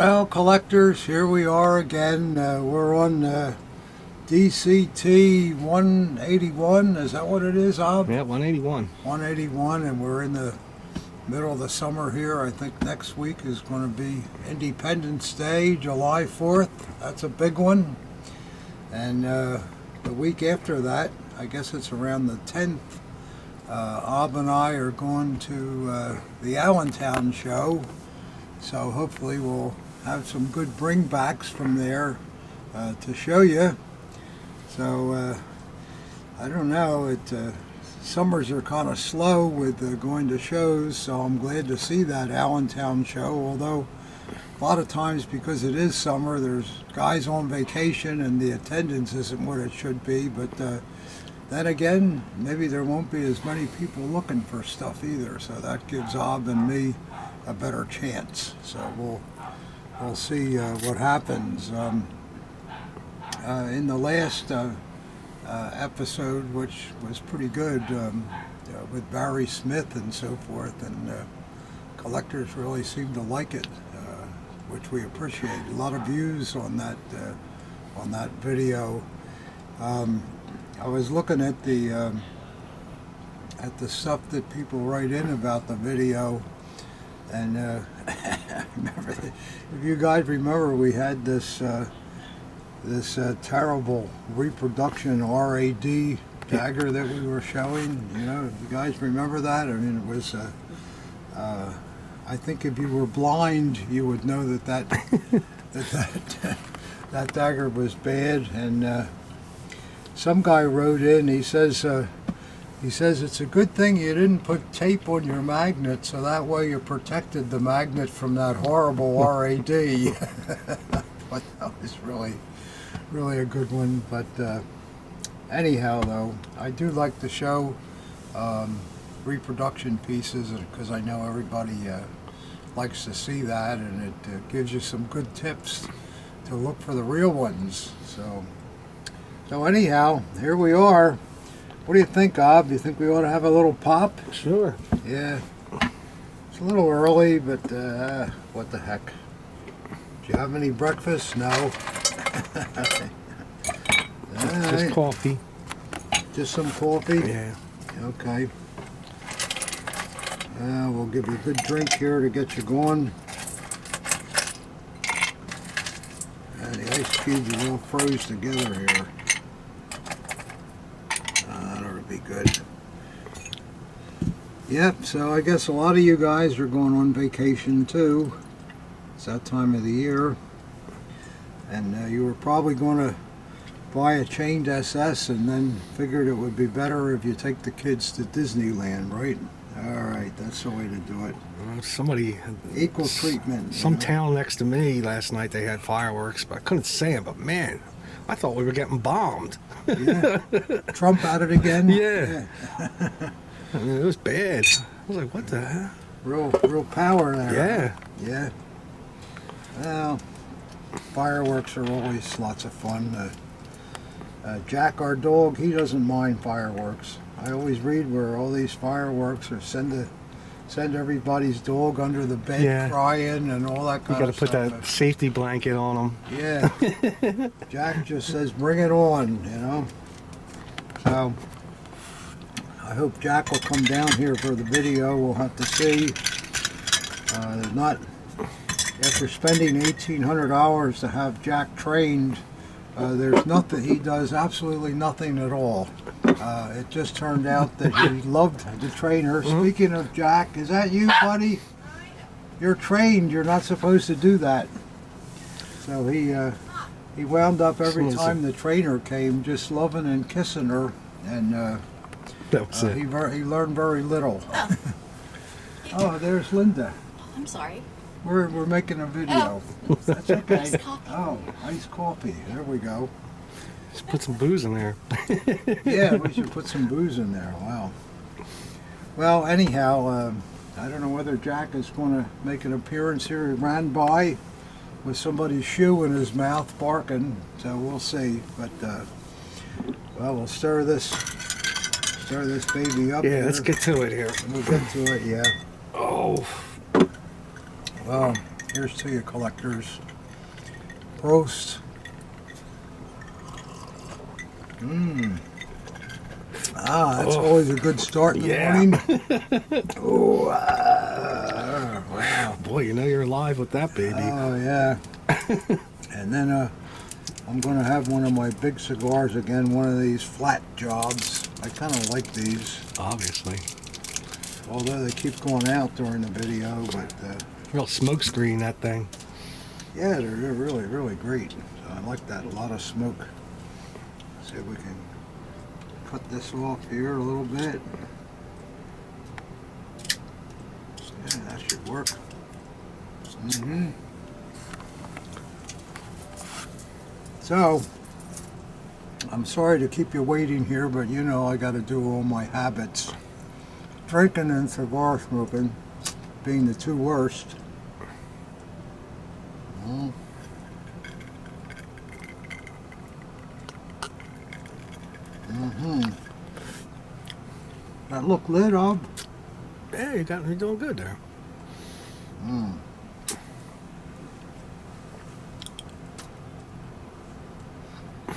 Well, collectors, here we are again. We're on DCT 181. Is that what it is, Ob? Yeah, 181. 181, and we're in the middle of the summer here. I think next week is going to be Independence Day, July 4th. That's a big one. And the week after that, I guess it's around the 10th, Ob and I are going to the Allentown show. So hopefully we'll have some good bringbacks from there to show you. So I don't know, summers are kind of slow with going to shows, so I'm glad to see that Allentown show, although a lot of times because it is summer, there's guys on vacation and the attendance isn't what it should be, but then again, maybe there won't be as many people looking for stuff either, so that gives Ob and me a better chance. So we'll see what happens. In the last episode, which was pretty good, with Barry Smith and so forth, and collectors really seem to like it, which we appreciate. A lot of views on that video. I was looking at the stuff that people write in about the video. And remember, if you guys remember, we had this terrible reproduction RAD dagger that we were showing. You know, you guys remember that? I mean, it was. I think if you were blind, you would know that dagger was bad. And some guy wrote in. He says it's a good thing you didn't put tape on your magnet, so that way you protected the magnet from that horrible RAD. But that was really a good one. But anyhow, though, I do like to show reproduction pieces because I know everybody likes to see that, and it gives you some good tips to look for the real ones. So anyhow, here we are. What do you think, Ob? Do you think we ought to have a little pop? Sure. Yeah. It's a little early, but what the heck. Do you have any breakfast? No. Just coffee. Just some coffee? Yeah. Okay. We'll give you a good drink here to get you going. The ice cubes are all froze together here. Be good. Yep, so I guess a lot of you guys are going on vacation too. It's that time of the year. And you were probably going to buy a chained SS and then figured it would be better if you take the kids to Disneyland, right? Alright, that's the way to do it. Somebody... Equal treatment. Some town next to me last night, they had fireworks, but I couldn't say it, but man, I thought we were getting bombed. Yeah. Trump at it again? Yeah. I mean, it was bad. I was like, what the hell? Real power there. Yeah. Yeah. Well, fireworks are always lots of fun. Jack, our dog, he doesn't mind fireworks. I always read where all these fireworks are send everybody's dog under the bed crying and all that kind of stuff. You got to put that safety blanket on them. Yeah. Jack just says, bring it on, you know. So, I hope Jack will come down here for the video. We'll have to see. After spending $1,800 to have Jack trained, there's nothing, he does absolutely nothing at all. It just turned out that he loved the trainer. Speaking of Jack, is that you, buddy? You're trained. You're not supposed to do that. So he wound up every time the trainer came just loving and kissing her, and that was it. He learned very little. Oh, there's Linda. I'm sorry. We're making a video. Oh. That's okay. Iced coffee. Oh, iced coffee. There we go. Just put some booze in there. Yeah, we should put some booze in there. Wow. Well, anyhow, I don't know whether Jack is going to make an appearance here. He ran by with somebody's shoe in his mouth barking, so we'll see. But, well, we'll stir this baby up. Yeah, here. let's get to it here. We'll get to it, yeah. Oh. Well, Here's to you, collectors. Prost. That's always a good start in the morning. Oh, Wow, boy, you know you're alive with that baby. oh yeah. And then I'm going to have one of my big cigars again, one of these flat jobs. I kind of like these, Obviously. although they keep going out during the video, but Real smoke screen, that thing. yeah, they're really, really great. So I like that, a lot of smoke. See if we can cut this off here a little bit. Yeah, that should work. So, I'm sorry to keep you waiting here, but you know I got to do all my habits. Drinking and cigar smoking being the two worst. That look lit up. Yeah, you're doing good there.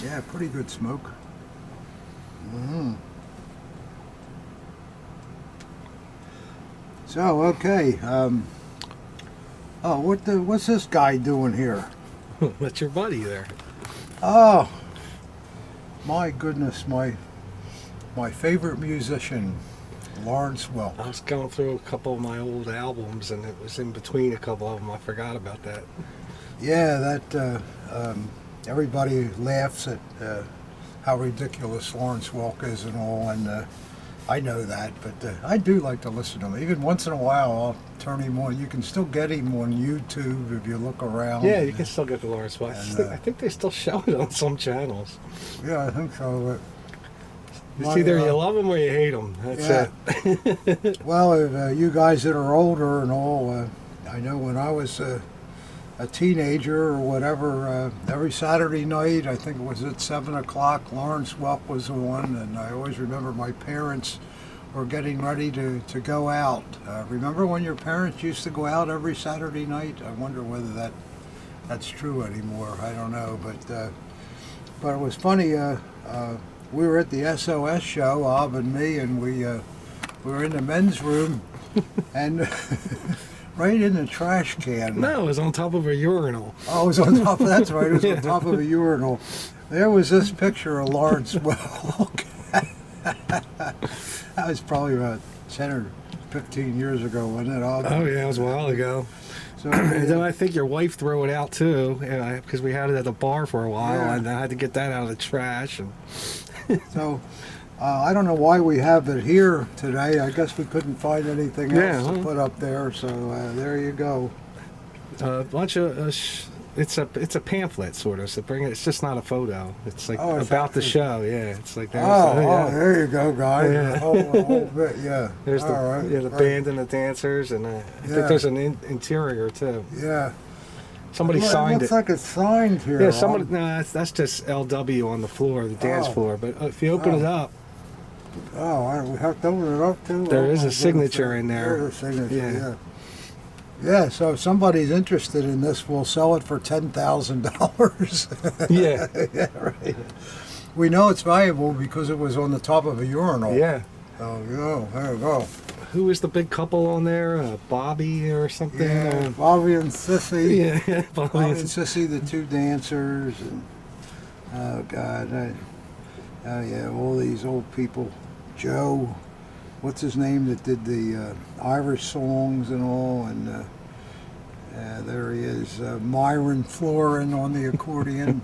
Yeah, pretty good smoke. So, okay. What's this guy doing here? That's your buddy there. Oh, my goodness, my favorite musician, Lawrence Welk. I was going through a couple of my old albums, and it was in between a couple of them. I forgot about that. Yeah, that everybody laughs at how ridiculous Lawrence Welk is and all, and I know that, but I do like to listen to him. Even once in a while, I'll turn him on. You can still get him on YouTube if you look around. Yeah, you can still get the Lawrence Welk. I think they still show it on some channels. Yeah, I think so. It's either you love them or you hate them. That's it. Well, if, you guys that are older and all, I know when I was a teenager or whatever, every Saturday night, I think it was at 7 o'clock, Lawrence Welk was on, and I always remember my parents were getting ready to go out. Remember when your parents used to go out every Saturday night? I wonder whether that's true anymore. I don't know, but it was funny. We were at the SOS show, Ob and me, and we were in the men's room, and right in the trash can. No, it was on top of a urinal. Oh, it was on top of, that's right, it was on top of a urinal. There was this picture of Lawrence Welk. That was probably about 10 or 15 years ago, wasn't it? Oh, yeah, it was a while ago. So, And then I think your wife threw it out too, because we had it at the bar for a while, Yeah. and I had to get that out of the trash. And so I don't know why we have it here today. I guess we couldn't find anything else to put up there, so there you go. a bunch of it's a pamphlet sort of. So it's just not a photo. It's like Oh, it's about the actually- show. Yeah, it's like there's Oh, there you go, guys. Yeah. A whole bit, yeah. there's the All right, the great. band and the dancers, and I Yeah. think there's an interior too. Yeah. Somebody Well, signed looks it. like it's signed here. Yeah, somebody. Rob. No, that's just LW on the floor, the dance Oh. floor. But if you open Oh. it up, We have to open it up too. There is my a signature goodness. in there. There's a signature, Yeah. yeah. Yeah, so if somebody's interested in this, we'll sell it for $10,000. yeah, Yeah, right. We know it's valuable because it was on the top of a urinal. yeah. Oh, yeah, there you go. Who was the big couple on there? Bobby or something? Yeah, Bobby and Sissy. Yeah, Bobby and Sissy, the two dancers. And, oh, God. Oh, yeah, all these old people. Joe, what's his name, that did the Irish songs and all. And there he is, Myron Florin on the accordion.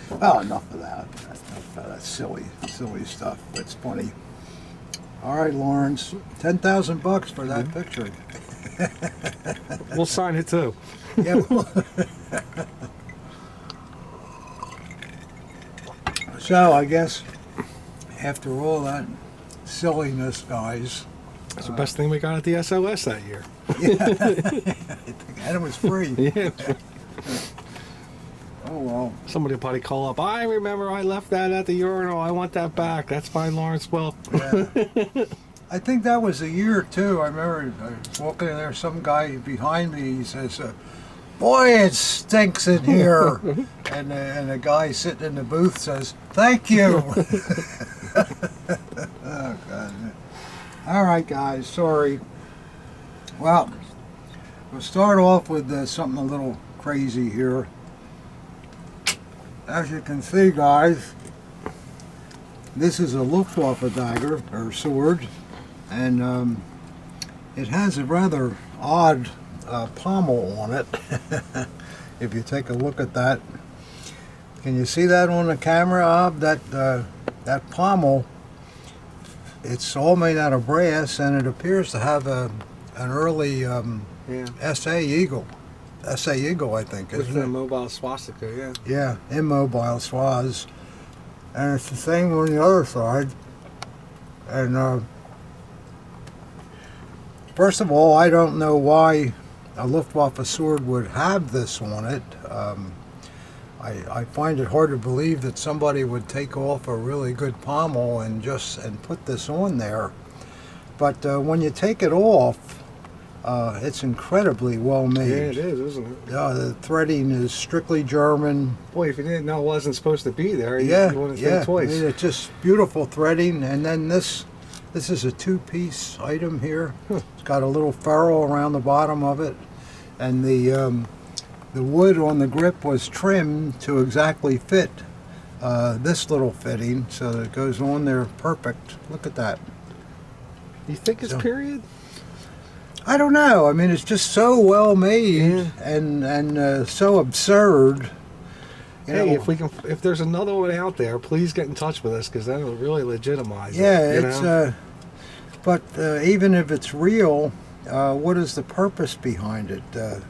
Well, enough of that. Enough of that silly stuff. That's funny. All right, Lawrence, $10,000 for that picture. We'll sign it too. Yeah. So I guess after all that silliness, guys, It's the best thing we got at the SOS that year. and it was free. Yeah. Oh well. Somebody will probably call up. I remember I left that at the urinal. I want that back. That's my Lawrence Welk. Yeah. I think that was a year too. I remember I was walking in there, some guy behind me, he says, boy, it stinks in here. and the guy sitting in the booth says, thank you. Oh, God. All right, guys, sorry. Well, we'll start off with something a little crazy here. As you can see, guys, this is a Luftwaffe dagger, or sword, and it has a rather odd pommel on it. If you take a look at that, can you see that on the camera, Ob? That pommel, it's all made out of brass, and it appears to have an early SA Eagle. SA Eagle, I think, With isn't the it? mobile swastika, yeah. Yeah, immobile swaz. And it's the same on the other side. And first of all, I don't know why a Luftwaffe sword would have this on it. I find it hard to believe that somebody would take off a really good pommel and put this on there. But when you take it off, it's incredibly well made. Yeah, it is, isn't it? The threading is strictly German. Boy, if you didn't know it wasn't supposed to be there, you wouldn't think I twice. mean, it's just beautiful threading. And then this is a two-piece item here. It's got a little ferrule around the bottom of it, and the wood on the grip was trimmed to exactly fit this little fitting, so that it goes on there perfect. Look at that. You think it's period? I don't know. I mean, it's just so well made and so absurd. You Hey, know, if there's another one out there, please get in touch with us, because that'll really legitimize yeah, it. it's. But even if it's real, what is the purpose behind it?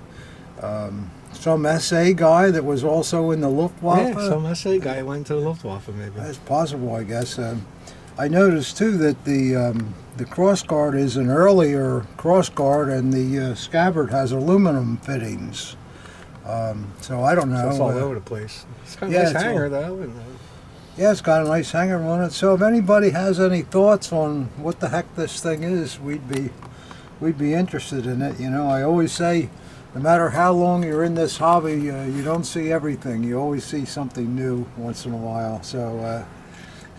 Some SA guy that was also in the Luftwaffe. Yeah, some SA guy went to the Luftwaffe, maybe. That's possible, I guess. I noticed too that the crossguard is an earlier crossguard, and the scabbard has aluminum fittings. So I don't know. So it's all over the place. It's got a yeah, nice it's hanger, though. And, yeah, it's got a nice hanger on it. So if anybody has any thoughts on what the heck this thing is, we'd be interested in it. You know, I always say, no matter how long you're in this hobby, you don't see everything. You always see something new once in a while. So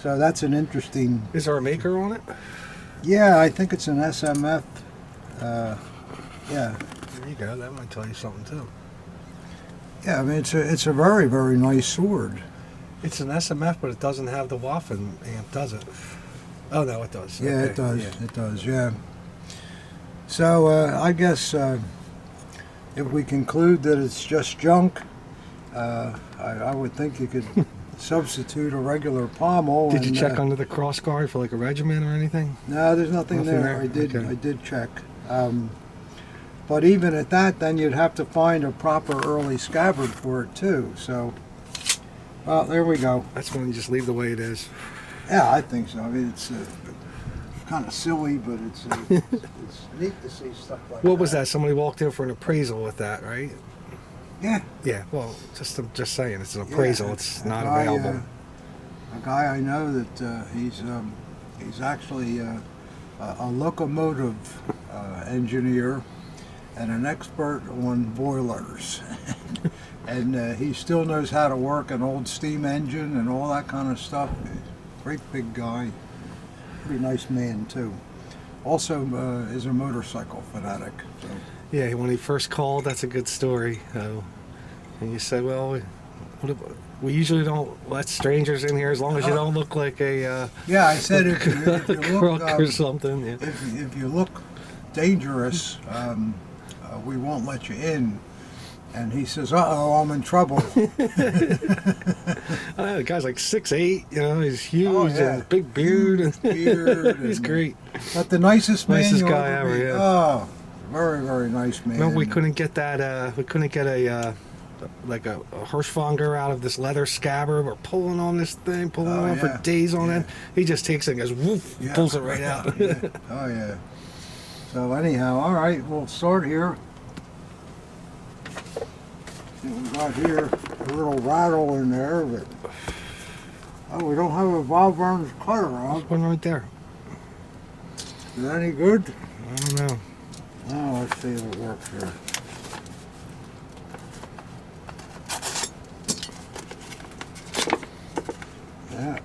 that's an interesting. Is there a maker on it? Yeah, I think it's an SMF. Yeah. There you go. That might tell you something too. Yeah, I mean it's a very, very nice sword. It's an SMF, but it doesn't have the Waffen amp, does it? Oh no, it does. Yeah, Okay. it does. Yeah. It does. Yeah. So I guess if we conclude that it's just junk, I would think you could substitute a regular pommel. Did you check under the crossguard for like a regiment or anything? No, there's nothing there. I did. Okay. I did check. But even at that, then you'd have to find a proper early scabbard for it too. So, well, there we go. That's when you just leave the way it is. Yeah, I think so. I mean, it's kind of silly, but it's neat to see stuff like that. What was that? Somebody walked in for an appraisal with that, right? Yeah. Yeah. Well, I'm just saying, it's an appraisal. Yeah, It's a not guy, available. A guy I know that he's actually a locomotive engineer and an expert on boilers. And he still knows how to work an old steam engine and all that kind of stuff. Great big guy. Pretty nice man, too. Also is a motorcycle fanatic. So. Yeah, when he first called, that's a good story. And you said, well, we usually don't let strangers in here as long as you don't look like a Yeah, I said if you look crook or something. Yeah. if you look dangerous, we won't let you in. And he says, "Uh-oh, I'm in trouble." The guy's like 6'8", you know, he's huge and big beard. And he's great. But the nicest man Nicest you'll guy ever ever, meet. yeah. Oh, very, very nice man. Remember, we couldn't get that. We couldn't get a Hirschfanger out of this leather scabbard. We're pulling on this thing, pulling on for days on end. He just takes it and goes woof, pulls it right out. Yeah. Oh yeah. So anyhow, all right, we'll start here. We got here a little rattle in there, but we don't have a Bob Burns cutter on. One right there. Is that any good? I don't know. Oh, let's see if it works here. Yeah.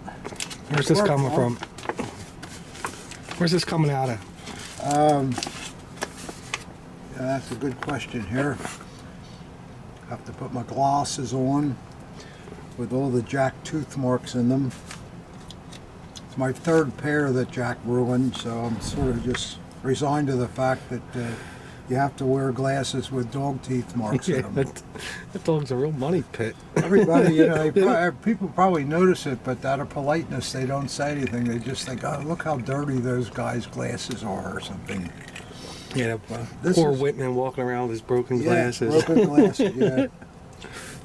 Where's this coming from? Where's this coming out of? Yeah, that's a good question here. Have to put my glasses on with all the Jack tooth marks in them. It's my third pair that Jack ruined, so I'm sort of just resigned to the fact that you have to wear glasses with dog teeth marks in them. That dog's a real money pit. Everybody, people probably notice it, but out of politeness, they don't say anything. They just think, oh, look how dirty those guys' glasses are or something. Yeah, poor Whitman walking around with his broken glasses. Broken glasses, yeah.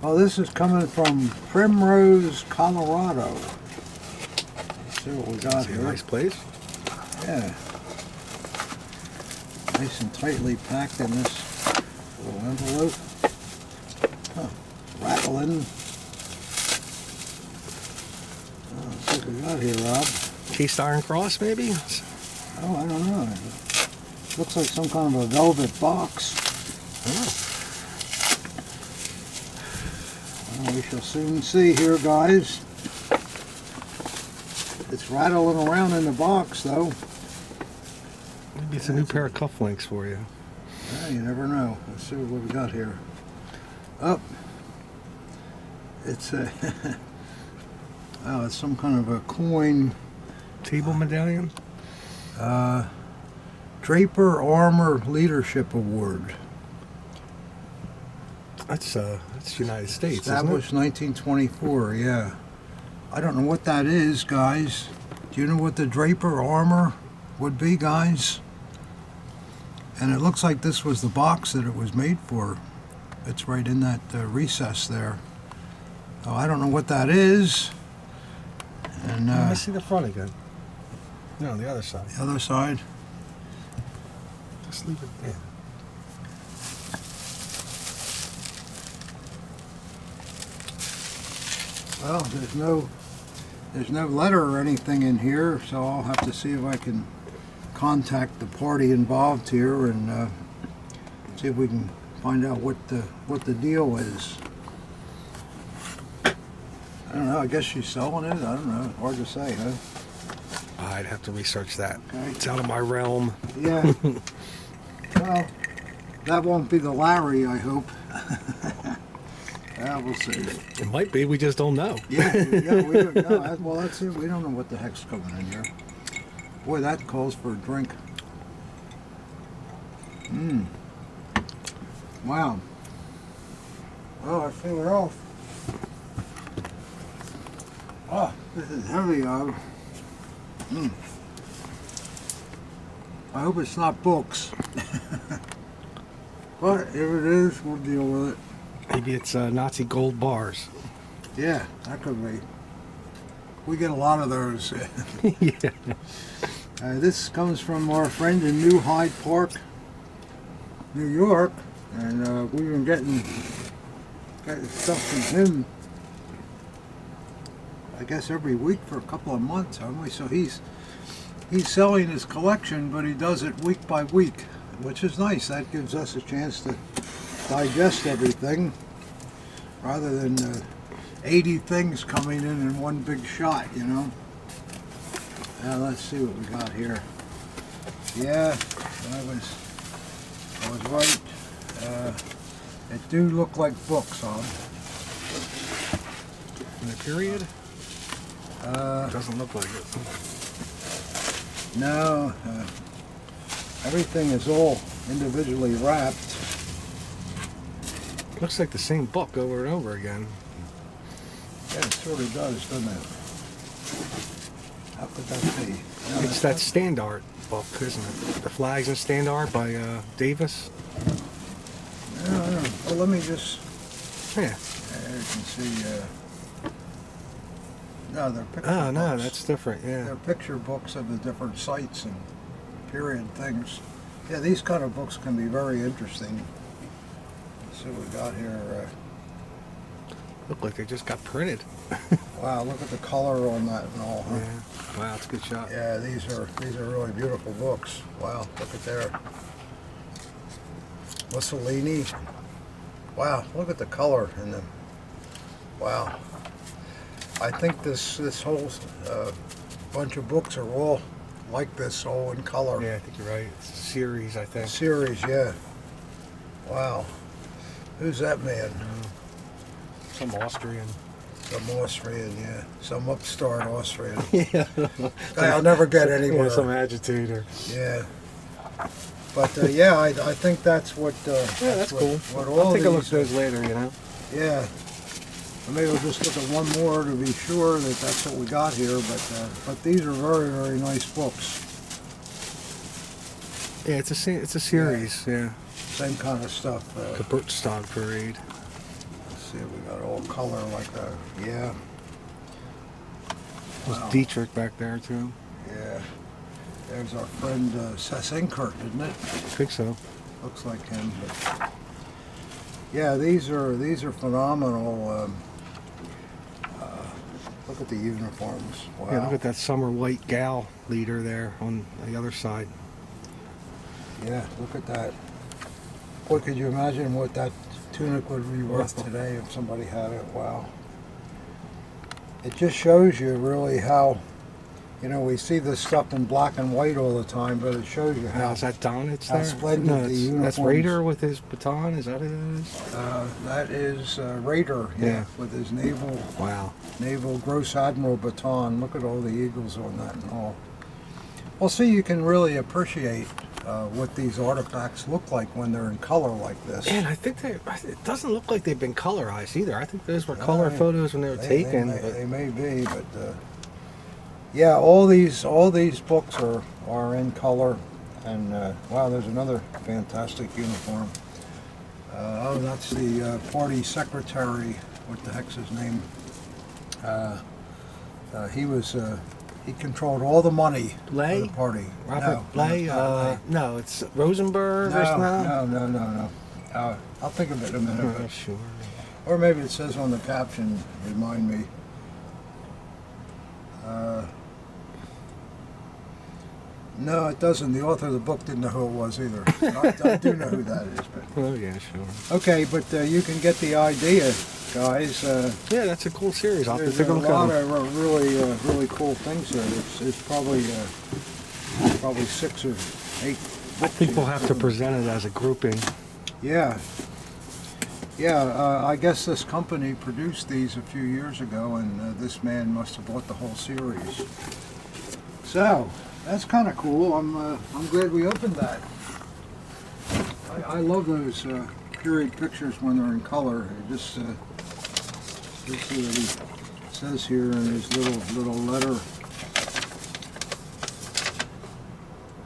Oh, this is coming from Primrose, Colorado. Let's see what we got here. Nice place. Yeah. Nice and tightly packed in this little envelope. Huh. Rattling. Let's see what we got here, Rob. Cast iron cross, maybe? Oh, I don't know. Looks like some kind of a velvet box. Well, we shall soon see here, guys. It's rattling around in the box, though. Maybe it's a new pair of cufflinks for you. Yeah, you never know. Let's see what we got here. Oh, it's a oh, it's some kind of a coin. Table medallion? Draper Armor Leadership Award. That's United States, Established isn't it? 1924, yeah. I don't know what that is, guys. Do you know what the Draper Armor would be, guys? And it looks like this was the box that it was made for. It's right in that recess there. Oh, I don't know what that is. And Let me see the front again. No, the other side. the other side. Just leave it there. Well, there's no letter or anything in here, so I'll have to see if I can contact the party involved here and see if we can find out what the deal is. I don't know. I guess she's selling it. I don't know. Hard to say, huh? I'd have to research that. Okay. It's out of my realm. Yeah. Well, that won't be the Larry, I hope. Yeah, we'll see. It might be. We just don't know. Yeah, we don't know. Well, that's it. We don't know what the heck's coming in here. Boy, that calls for a drink. Wow. Oh, I feel it off. Oh, this is heavy, I hope it's not books. But if it is, we'll deal with it. Maybe it's Nazi gold bars. Yeah, that could be. We get a lot of those. Yeah. This comes from our friend in New Hyde Park, New York, and we've been getting stuff from him, I guess, every week for a couple of months, haven't we? So he's selling his collection, but he does it week by week, which is nice. That gives us a chance to digest everything rather than 80 things coming in one big shot, you know. Now let's see what we got here. Yeah, I was right. It do look like books, huh? In the period? Doesn't look like it. No, everything is all individually wrapped. Looks like the same book over and over again. Yeah, it sort of does, doesn't it? How could that be? No, It's that standard book, isn't it? The Flags and Standard by Davis. No. Well, let me just... Yeah. There you can see... No, they're picture Oh, no, books. that's different, yeah. They're picture books of the different sites and period things. Yeah, these kind of books can be very interesting. Let's see what we got here. Look like they just got printed. Wow, look at the color on that and all, huh? Yeah. Wow, it's a good shot. Yeah, these are really beautiful books. Wow, look at there. Mussolini. Wow, look at the color in them. Wow. I think this whole bunch of books are all like this, all in color. Yeah, I think you're right. It's a series, I think. Series, yeah. Wow. Who's that man? Some Austrian. Some Austrian, yeah. Some upstart Austrian. Yeah. I'll never get anywhere. Yeah, some agitator. Yeah. But yeah, I think that's what. Yeah, that's cool. What all I'll take a look these- at those later, you know. Yeah. Maybe we'll just look at one more to be sure that that's what we got here. But these are very nice books. Yeah, it's a series. Yeah. Same kind of stuff. Geburtstag parade. Let's see, we got all color like that. Yeah. There's Wow. Dietrich back there too. Yeah. There's our friend Sessinkert, isn't it? I think so. Looks like him. But yeah, these are phenomenal. Look at the uniforms. Wow. Yeah, look at that summer white gal leader there on the other side. Yeah, look at that. Boy, could you imagine what that tunic would be worth today if somebody had it? Wow. It just shows you really how, you know, we see this stuff in black and white all the time, but it shows you Now, how, is that Donitz how there? splendid No, the that's uniforms. Raider with his baton. Is that what it is? that is Raider, Yeah. with his naval Gross Admiral baton. Look at all the eagles on that and all. Well, see, you can really appreciate what these artifacts look like when they're in color like this. And I think it doesn't look like they've been colorized either. I think those were color photos when they were taken. They may be, but yeah, all these books are in color. And wow, there's another fantastic uniform. Oh, that's the party secretary. What the heck's his name? He controlled all the money for Blay? the party. Robert Blay? No, it's Rosenberg or something. No. I'll think of it in a minute. but- Sure. Or maybe it says on the caption, remind me. No, it doesn't. The author of the book didn't know who it was either. I do know who that is. But Oh, yeah, sure. okay, but you can get the idea, guys. Yeah, that's a cool series. I'll have to There's take a a look at lot them. of really cool things here. It's probably 6 or 8 I think we'll have to present it as a grouping. Yeah. I guess this company produced these a few years ago, and this man must have bought the whole series. So that's kind of cool. I'm glad we opened that. I love those period pictures when they're in color. Let's see what he says here in his little letter.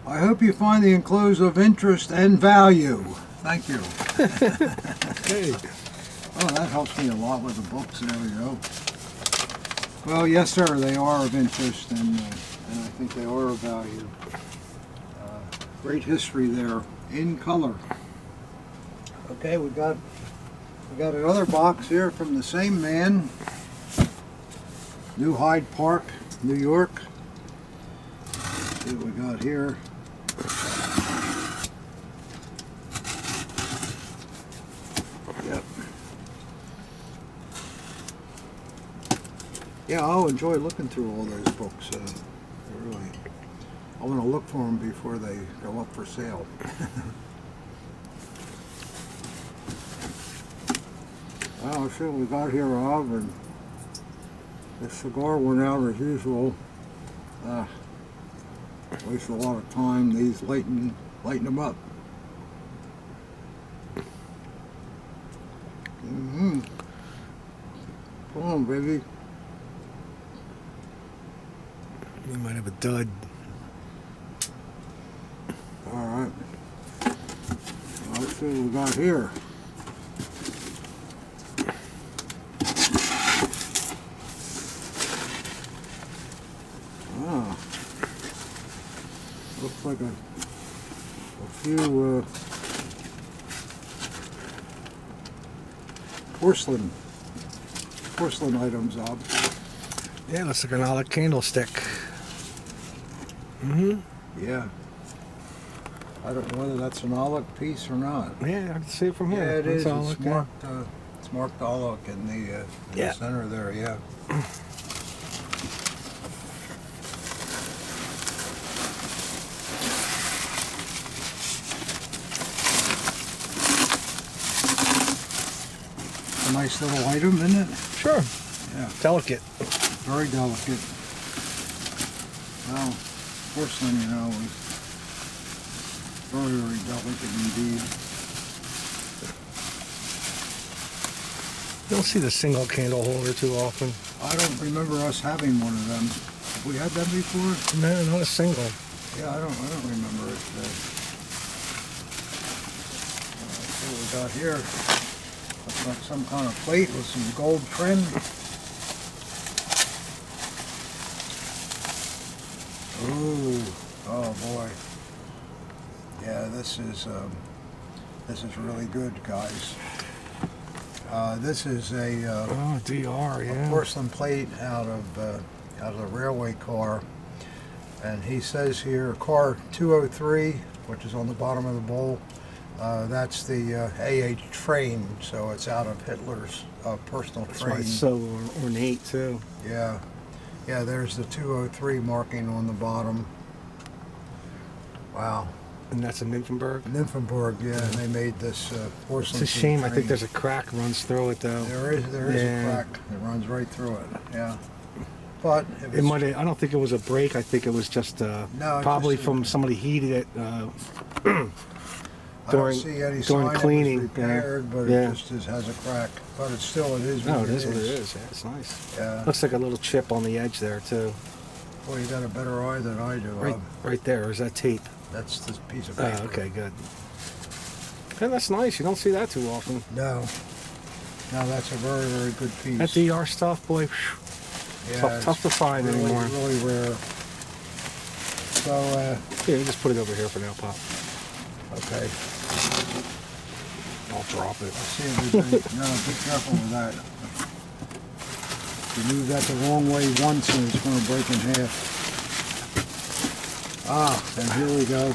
I hope you find the enclosed of interest and value. Thank you. Hey. Oh, that helps me a lot with the books. There we go. Well, yes, sir. They are of interest, and I think they are of value. Great history there in color. Okay, we got another box here from the same man. New Hyde Park, New York. Let's see what we got here. Yep. Yeah, I'll enjoy looking through all those books. Really, I want to look for them before they go up for sale. Well, let's see what we got here, Rob, and the cigar went out as usual. Waste a lot of time. These lighten them up. Come on, baby. We might have a dud. All right. Let's see what we got here. Ah. Looks like a few porcelain porcelain items up. Yeah, looks like an olive candlestick. Mm-hmm. Yeah. I don't know whether that's an olive piece or not. Yeah, I can see it from here. Yeah, it is. That's It's marked olive in the center there, yeah. A nice little item, isn't it? Sure. Yeah. Delicate. Very delicate. Well, porcelain, you know, is very, very delicate indeed. You don't see the single candle holder too often. I don't remember us having one of them. Have we had them before? No, not a single. Yeah, I don't remember it. Let's see what we got here. Looks like some kind of plate with some gold trim. Ooh, oh boy. Yeah, this is really good, guys. This is a Oh, DR, yeah. porcelain plate out of the railway car, and he says here car 203, which is on the bottom of the bowl. That's the AH train, so it's out of Hitler's personal That's why train. it's so ornate too. Yeah, yeah. There's the 203 marking on the bottom. Wow. And that's a Nymphenburg. Nymphenburg, yeah. And they made this porcelain. It's a shame. I train. think there's a crack runs through it though. There is Yeah. a crack that runs right through it. Yeah. But It might. I don't think it was a break. I think it was just No, probably just- from somebody heated it I during- don't see any during sign cleaning, it was repaired, but yeah. it just has a crack. But it is what No, it it is what it is. Yeah, it's nice. Yeah. Looks like a little chip on the edge there too. Well, you got a better eye than I do. Right there. Or is that tape? That's this piece of Oh, paper. okay, good. And that's nice. You don't see that too often. No. No, that's a very, very good piece. That DR stuff, boy. Yeah, tough to find really, anymore. really rare. So, Yeah, you just put it over here for now, Pop. okay. I'll drop it. Let's see if there's any, no, be careful with that. You move that the wrong way once and it's going to break in half. Ah, and here we go.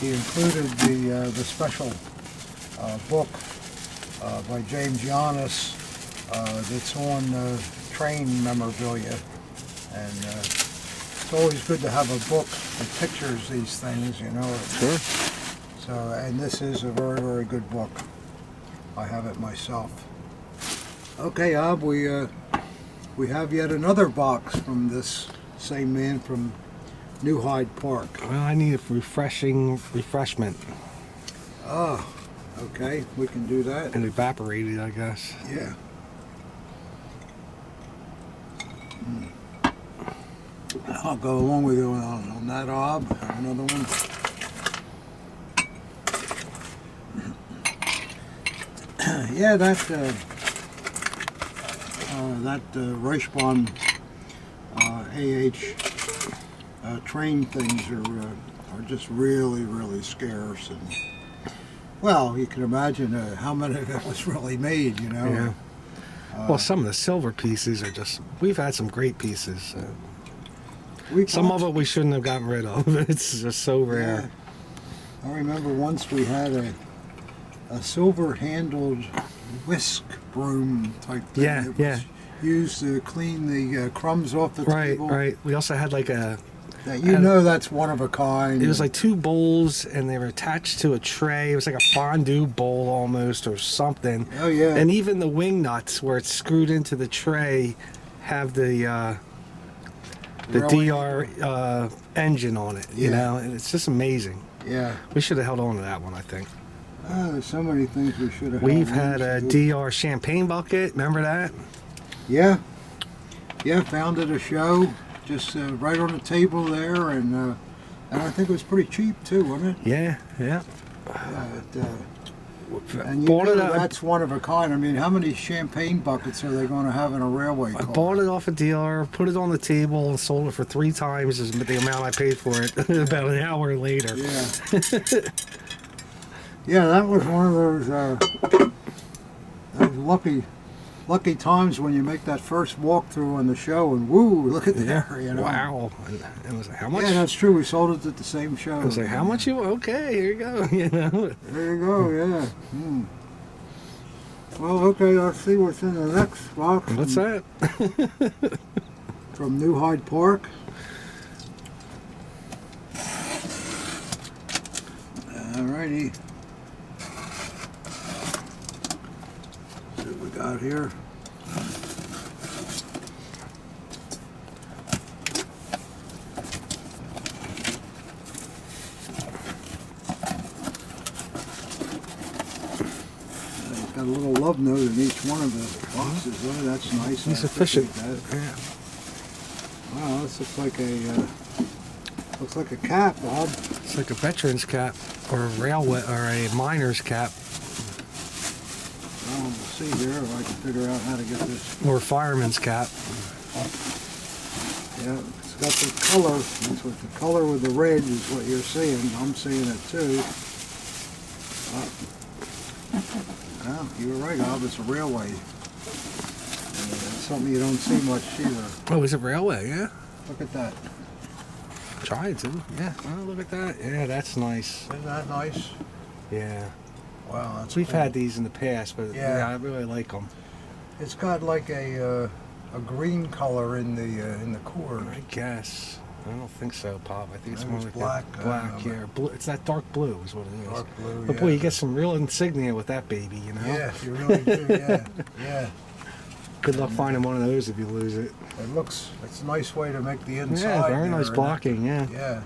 He included the special book by James Giannis that's on train memorabilia. And it's always good to have a book that pictures these things, you know. Sure. So, and this is a very, very good book. I have it myself. Okay, Ab, we have yet another box from this same man from New Hyde Park. Well, I need a refreshment. Ah, okay, we can do that. And evaporated, I guess. Yeah. I'll go along with you on that, Ab. Another one. Yeah, that Reichsbahn train things are just really, really scarce, and well, you can imagine how many of it was really made, you know. Yeah. Well, some of the silver pieces are just. We've had some great pieces. Some of it we shouldn't have gotten rid of. It's just so rare. Yeah. I remember once we had a silver-handled whisk broom type thing. Yeah, that yeah. was used to clean the crumbs off the Right, table. right. We also had like a. You know that's one of a kind. It was like two bowls, and they were attached to a tray. It was like a fondue bowl almost, or something. Oh yeah. And even the wing nuts, where it's screwed into the tray, have the Really? DR engine on it. You Yeah. know, and it's just amazing. Yeah. We should have held on to that one, I think. There's so many things we should have. We've had a DR champagne bucket. Remember that? Yeah. Yeah. Found at a show, just right on the table there, and I think it was pretty cheap too, wasn't it? Yeah, yeah. And you Bought know it. that's one of a kind. I mean, how many champagne buckets are they going to have in a railway I car? bought it off a DR, put it on the table, and sold it for 3 times the amount I paid for it. About an hour later. Yeah. Yeah, that was one of those lucky lucky times when you make that first walkthrough on the show and woo, look at there, you know. Wow. And it was like, how much? Yeah, that's true. We sold it at the same show. I was like, how much you? Okay, here you go. You know. There you go. Yeah. Well, okay. Let's see what's in the next box. What's that? From New Hyde Park. Alrighty. See what we got here. It's got a little love note in each one of the boxes. Oh, that's nice. He's efficient. That. Yeah. Wow, this looks like a cap, Bob. It's like a veteran's cap, or a railway, or a miner's cap, Well, we'll see here if I can figure out how to get this. or a fireman's cap. Yeah, it's got the color. That's what the color with the red is what you're seeing. I'm seeing it too. Oh, you were right, Bob. It's a railway. It's something you don't see much either. Oh, it's a railway, yeah. Look at that. Tried to, yeah. Oh, look at that. Yeah, that's nice. Isn't that nice? Yeah. Wow, that's We've cool. had these in the past, but yeah, I really like them. It's got like a green color in the cord. I guess. I don't think so, Pop. I think it's Maybe more it's like black, that. I Black, don't know. yeah. Blue. It's that dark blue is what it is. Dark blue, But boy, you get some real insignia with that baby, you know? Yeah, you really do. Yeah, yeah. Good luck finding one of those if you lose it. It's a nice way to make the inside. Yeah, very there, nice and blocking, yeah. Yeah,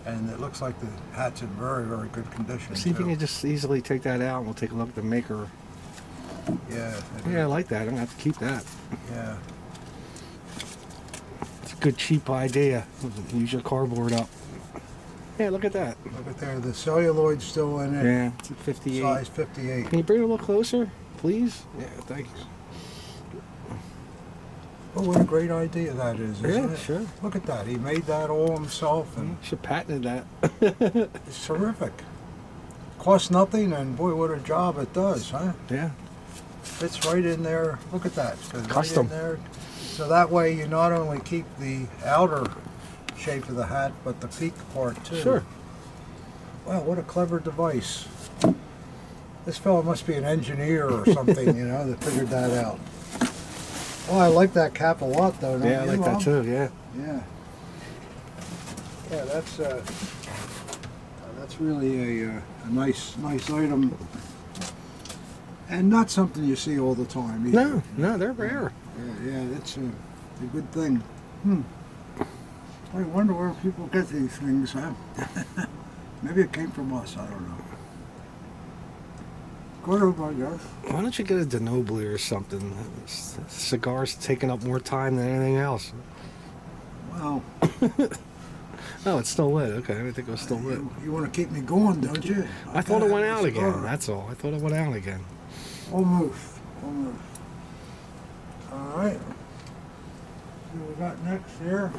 and it looks like the hat's in very, very good condition. See if you too. can just easily take that out and we'll take a look at the maker. Yeah. Yeah, I like that. I'm going to have to keep that. Yeah. It's a good cheap idea. Use your cardboard up. Yeah, look at that. Look at there. The celluloid's still in it. Yeah, it's a 58. Size 58. Can you bring it a little closer, please? Yeah, thanks. Oh, what a great idea that is, isn't Yeah, it? sure. Look at that. He made that all himself, and Should patent that. it's terrific. Costs nothing, and boy, what a job it does, huh? Yeah. Fits right in there. Look at that. Goes Custom. Right in there. So that way you not only keep the outer shape of the hat, but the peak part too. Sure. Wow, what a clever device. This fellow must be an engineer or something, you know, that figured that out. Oh, I like that cap a lot, though. Don't Yeah, I you, like Mom? that too, yeah. Yeah. Yeah, that's really a nice item, and not something you see all the time either. No, they're rare. Yeah, it's a good thing. I wonder where people get these things, huh? Maybe it came from us. I don't know. Good, I guess. Why don't you get a Denobly or something? Cigar's taking up more time than anything else. Well, Oh, it's still lit. Okay, I didn't think it was still lit. you want to keep me going, don't you? I thought it gotta went have out a again. cigar. That's all. I thought it went out again. Almost. All right. See what we got next here.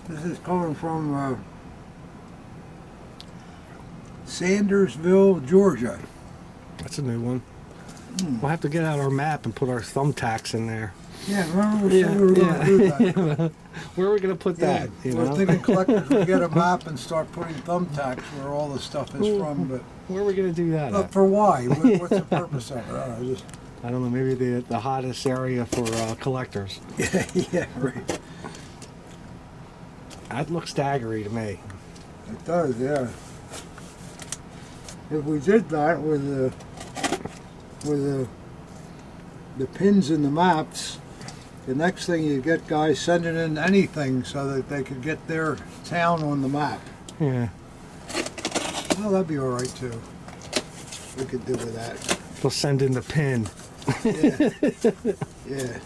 This is coming from Sandersville, Georgia. That's a new one. We'll have to get out our map and put our thumbtacks in there. Yeah, remember we said we were going to do that. Where are we going to put that? You we're know? thinking collectors we get a map and start putting thumbtacks where all the stuff is from, but Where are we going to do that? At? for why? What's the purpose of it? I don't know, I don't know. Maybe the hottest area for collectors. yeah, right. That looks daggery to me. It does, yeah. If we did that with the pins in the maps, the next thing you get guys sending in anything so that they could get their town on the map. Yeah. Well, that'd be all right too. We could do with that. They'll send in the pin. Yeah. Yeah.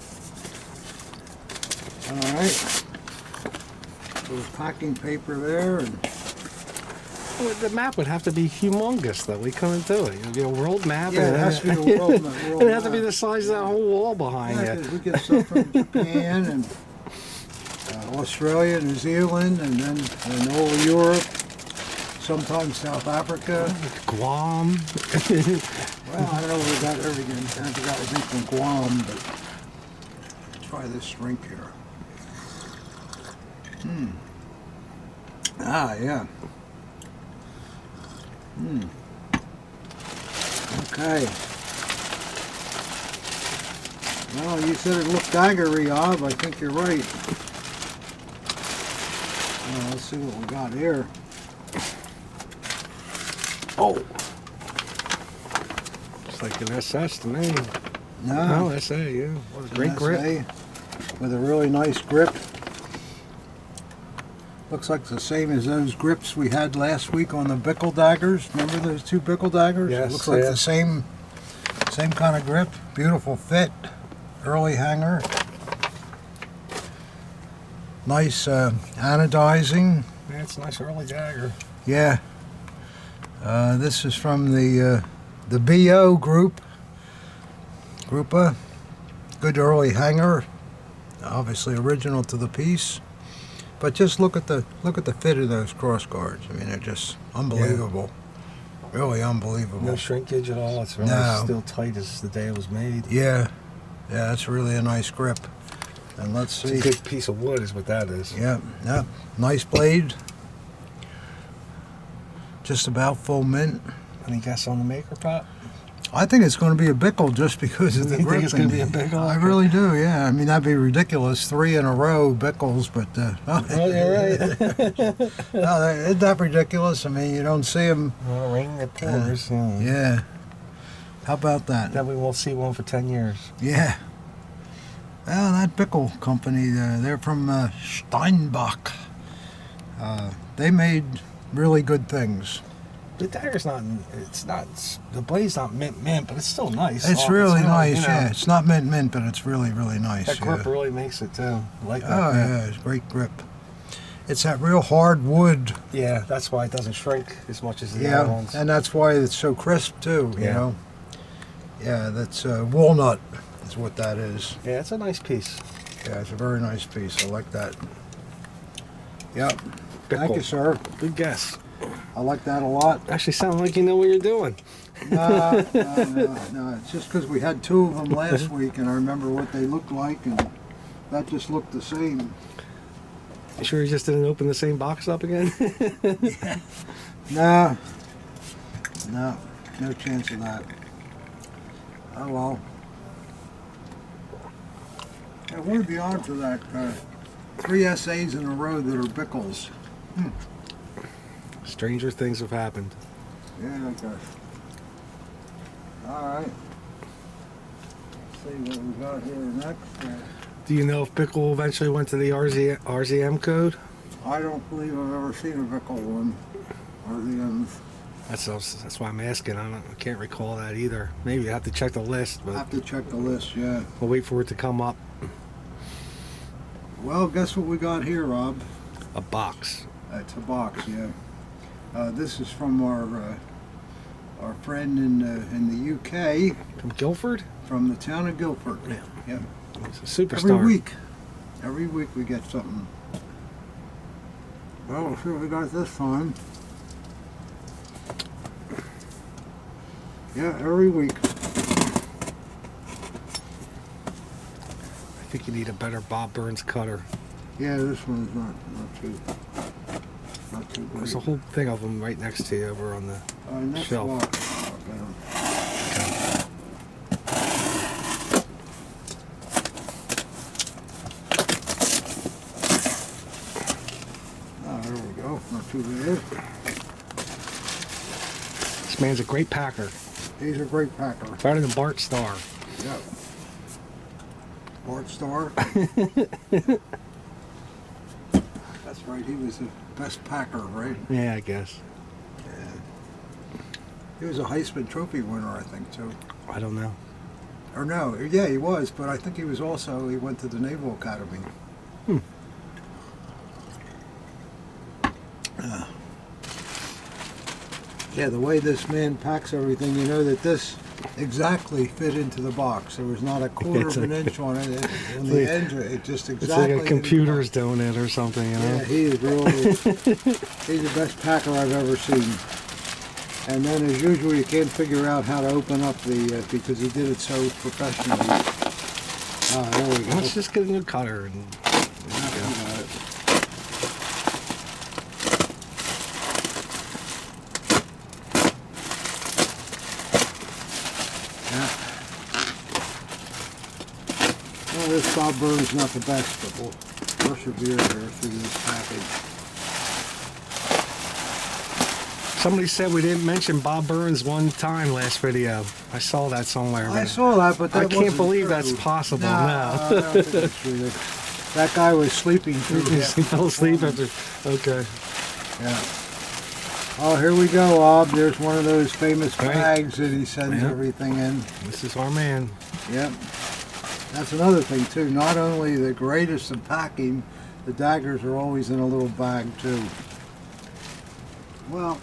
All right. Little packing paper there, and Well, the map would have to be humongous, though. We couldn't do it. It would be a world map. yeah, it has to be a world map. It has to be the size of that whole wall behind Yeah, you. 'cause we get stuff from Japan and Australia, New Zealand, and then all of Europe. sometimes South Africa. Guam. Well, I don't know where we got everything. I got everything from Guam, but let's try this drink here. Ah, yeah. Okay. Well, you said it looked daggery, Ob. I think you're right. Well, let's see what we got here. Oh. It's like an SS to me. No, No, SA, yeah. What a great an grip. SA with a really nice grip. Looks like the same as those grips we had last week on the Bickle daggers. Remember those two Bickle daggers? Yes, Looks like yeah. the same kind of grip. Beautiful fit. Early hanger. Nice anodizing. Yeah, it's a nice early dagger. Yeah. This is from the BO group. Groupa. Good early hanger. Obviously original to the piece. But just look at the fit of those cross guards. I mean, they're just unbelievable. Yeah. Really unbelievable. No shrinkage at all. It's really still tight as the day it was made. Yeah. Yeah, that's really a nice grip. And let's see. It's a good piece of wood is what that is. Yeah, yeah. Nice blade. Just about full mint. Any guess on the maker, Pop? I think it's going to be a Bickle just because of the You grip. think it's going to be a Bickle? I really do, yeah. I mean, that'd be ridiculous. 3 in a row Bickles, but... Oh, you're right. no, isn't that ridiculous? I mean, you don't see them... Well, rain that pours. Yeah. How about that? Then we won't see one for 10 years. Yeah. Well, that Bickle company, they're from Steinbach. They made really good things. The dagger's not, the blade's not mint, but it's still nice. It's soft. really It's nice, you know, yeah. It's not mint, but it's really, really nice. That grip yeah. really makes it too. I like that. Oh, grip. yeah, it's great grip. It's that real hard wood. Yeah, that's why it doesn't shrink as much as the other ones. And that's why it's so crisp, too, you Yeah. know. Yeah, that's walnut is what that is. Yeah, it's a nice piece. Yeah, it's a very nice piece. I like that. Yep. Thank Bickle. you, sir. Good guess. I like that a lot. Actually sounds like you know what you're doing. No. It's just because we had 2 of them last week, and I remember what they looked like, and that just looked the same. You sure you just didn't open the same box up again? No, no chance of that. Oh well. Yeah, what are the odds of that? 3 essays in a row that are Bickles. Stranger things have happened. Yeah, okay. All right. Let's see what we got here next. Do you know if Bickle eventually went to the RZM code? I don't believe I've ever seen a Bickle one. RZMs. That's why I'm asking. I can't recall that either. Maybe I have to check the list, I but have to check the list, yeah. we'll wait for it to come up. Well, guess what we got here, Rob? A box. It's a box, yeah. This is from our friend in the UK, From Guildford? from the town of Guildford. Yeah. Yep. It's a superstar. Every week we get something. Well, we'll see what we got this time. Yeah, every week. I think you need a better Bob Burns cutter. Yeah, this one's not too great. There's a whole thing of them right next to you over on the Next shelf. walk. Oh, got 'em. Oh, there we go. Not too bad. This man's a great packer. He's a great packer. Better than Bart Starr. Yep. Bart Starr. That's right. He was the best packer, right? Yeah, I guess. Yeah. He was a Heisman Trophy winner, I think, too. I don't know. Or no, yeah, he was, but I think he was also, he went to the Naval Academy. Yeah, the way this man packs everything, you know that this exactly fit into the box. There was not a quarter of an inch on it. On the edge, it just It's exactly. like a computer's doing it or something, you know? Yeah, he is really. He's the best packer I've ever seen. And then, as usual, you can't figure out how to open up the because he did it so professionally. Ah, there we go. Let's just get a new cutter. And, Well, this Bob Burns not the best, but we'll persevere here through this package. Somebody said we didn't mention Bob Burns one time last video. I saw that somewhere. I saw that, but that I can't wasn't believe true. that's possible. No, I don't think it's true. That guy was sleeping through He the fell asleep after. Okay. Yeah. Oh, here we go, Ob. There's one of those famous Right. bags that he sends Yep. everything in. This is our man. Yep. That's another thing, too. Not only the greatest of packing, the daggers are always in a little bag, too. Well,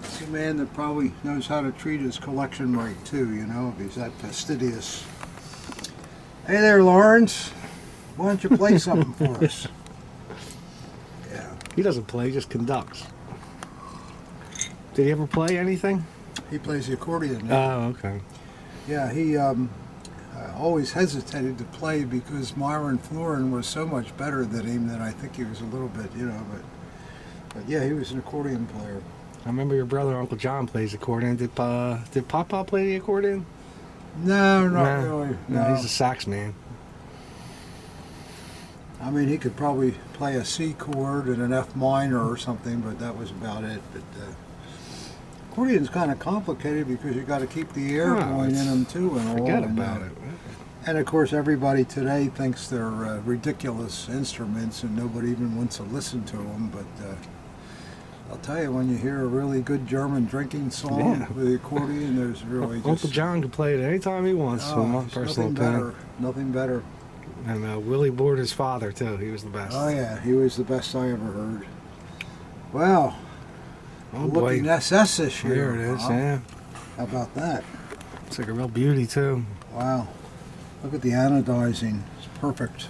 it's a man that probably knows how to treat his collection right, too, you know, if he's that fastidious. Hey there, Lawrence. Why don't you play something for us? Yeah. He doesn't play, he just conducts. Did he ever play anything? He plays the accordion now. Oh, okay. Yeah, he always hesitated to play because Myron Florin was so much better than him that I think he was a little bit, you know, but yeah, he was an accordion player. I remember your brother, Uncle John, plays accordion. Did Papa play the accordion? No, not Nah. really. No, he's a sax man. I mean, he could probably play a C chord and an F minor or something, but that was about it. But accordion's kind of complicated because you got to keep the air going in them too, and all. Forget about it. And of course, everybody today thinks they're ridiculous instruments, and nobody even wants to listen to them. But I'll tell you, when you hear a really good German drinking song Yeah. with the accordion, there's really just Uncle John can play it anytime he wants. oh, in my there's personal nothing opinion. better. Nothing better. And Willie Border's father too. He was the best. Oh yeah, he was the best I ever heard. Wow. Oh Looking boy. SS this year. There it is. Huh? Yeah. How about that? It's like a real beauty too. Wow. Look at the anodizing. It's perfect.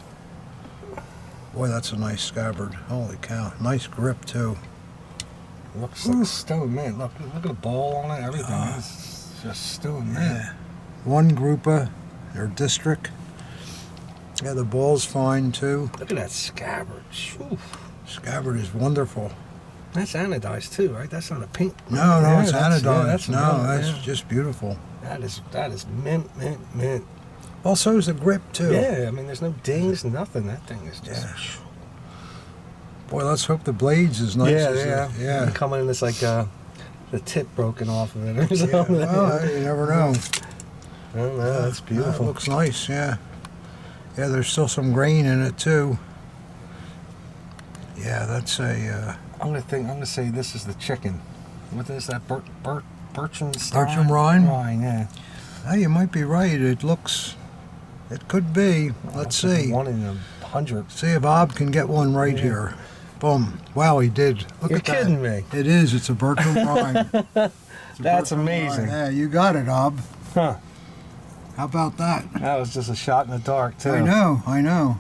Boy, that's a nice scabbard. Holy cow. Nice grip too. Looks like stone mint. Look at the ball on it. Everything. It's just stone mint. Yeah. One groupa, or district. Yeah, the ball's fine too. Look at that scabbard. Whew. Scabbard is wonderful. That's anodized too, right? That's not a pink. No, Yeah, it's that's- anodized. yeah, that's no, mint, that's yeah. just beautiful. That is mint. Also, is the grip too. Yeah, I mean, there's no dings, nothing. That thing is just. Yeah. Boy, let's hope the blade's as nice as it. Yeah. Coming in, it's like the tip broken off of it or Yeah, something. well, you never know. I don't know. That's beautiful. It looks nice, yeah. Yeah, there's still some grain in it too. Yeah, that's a I'm gonna say this is the chicken. What is that? Bertram rind? Rind, yeah. oh, you might be right. It could be. Let's see. 1 in 100. See if Bob can get one right Yeah. here. Boom. Wow, he did. Look You're at that. kidding me. It is. It's a Bertram rind. It's a That's Bertram amazing. rind. Yeah, you got it, Bob. Huh. How about that? That was just a shot in the dark too. I know.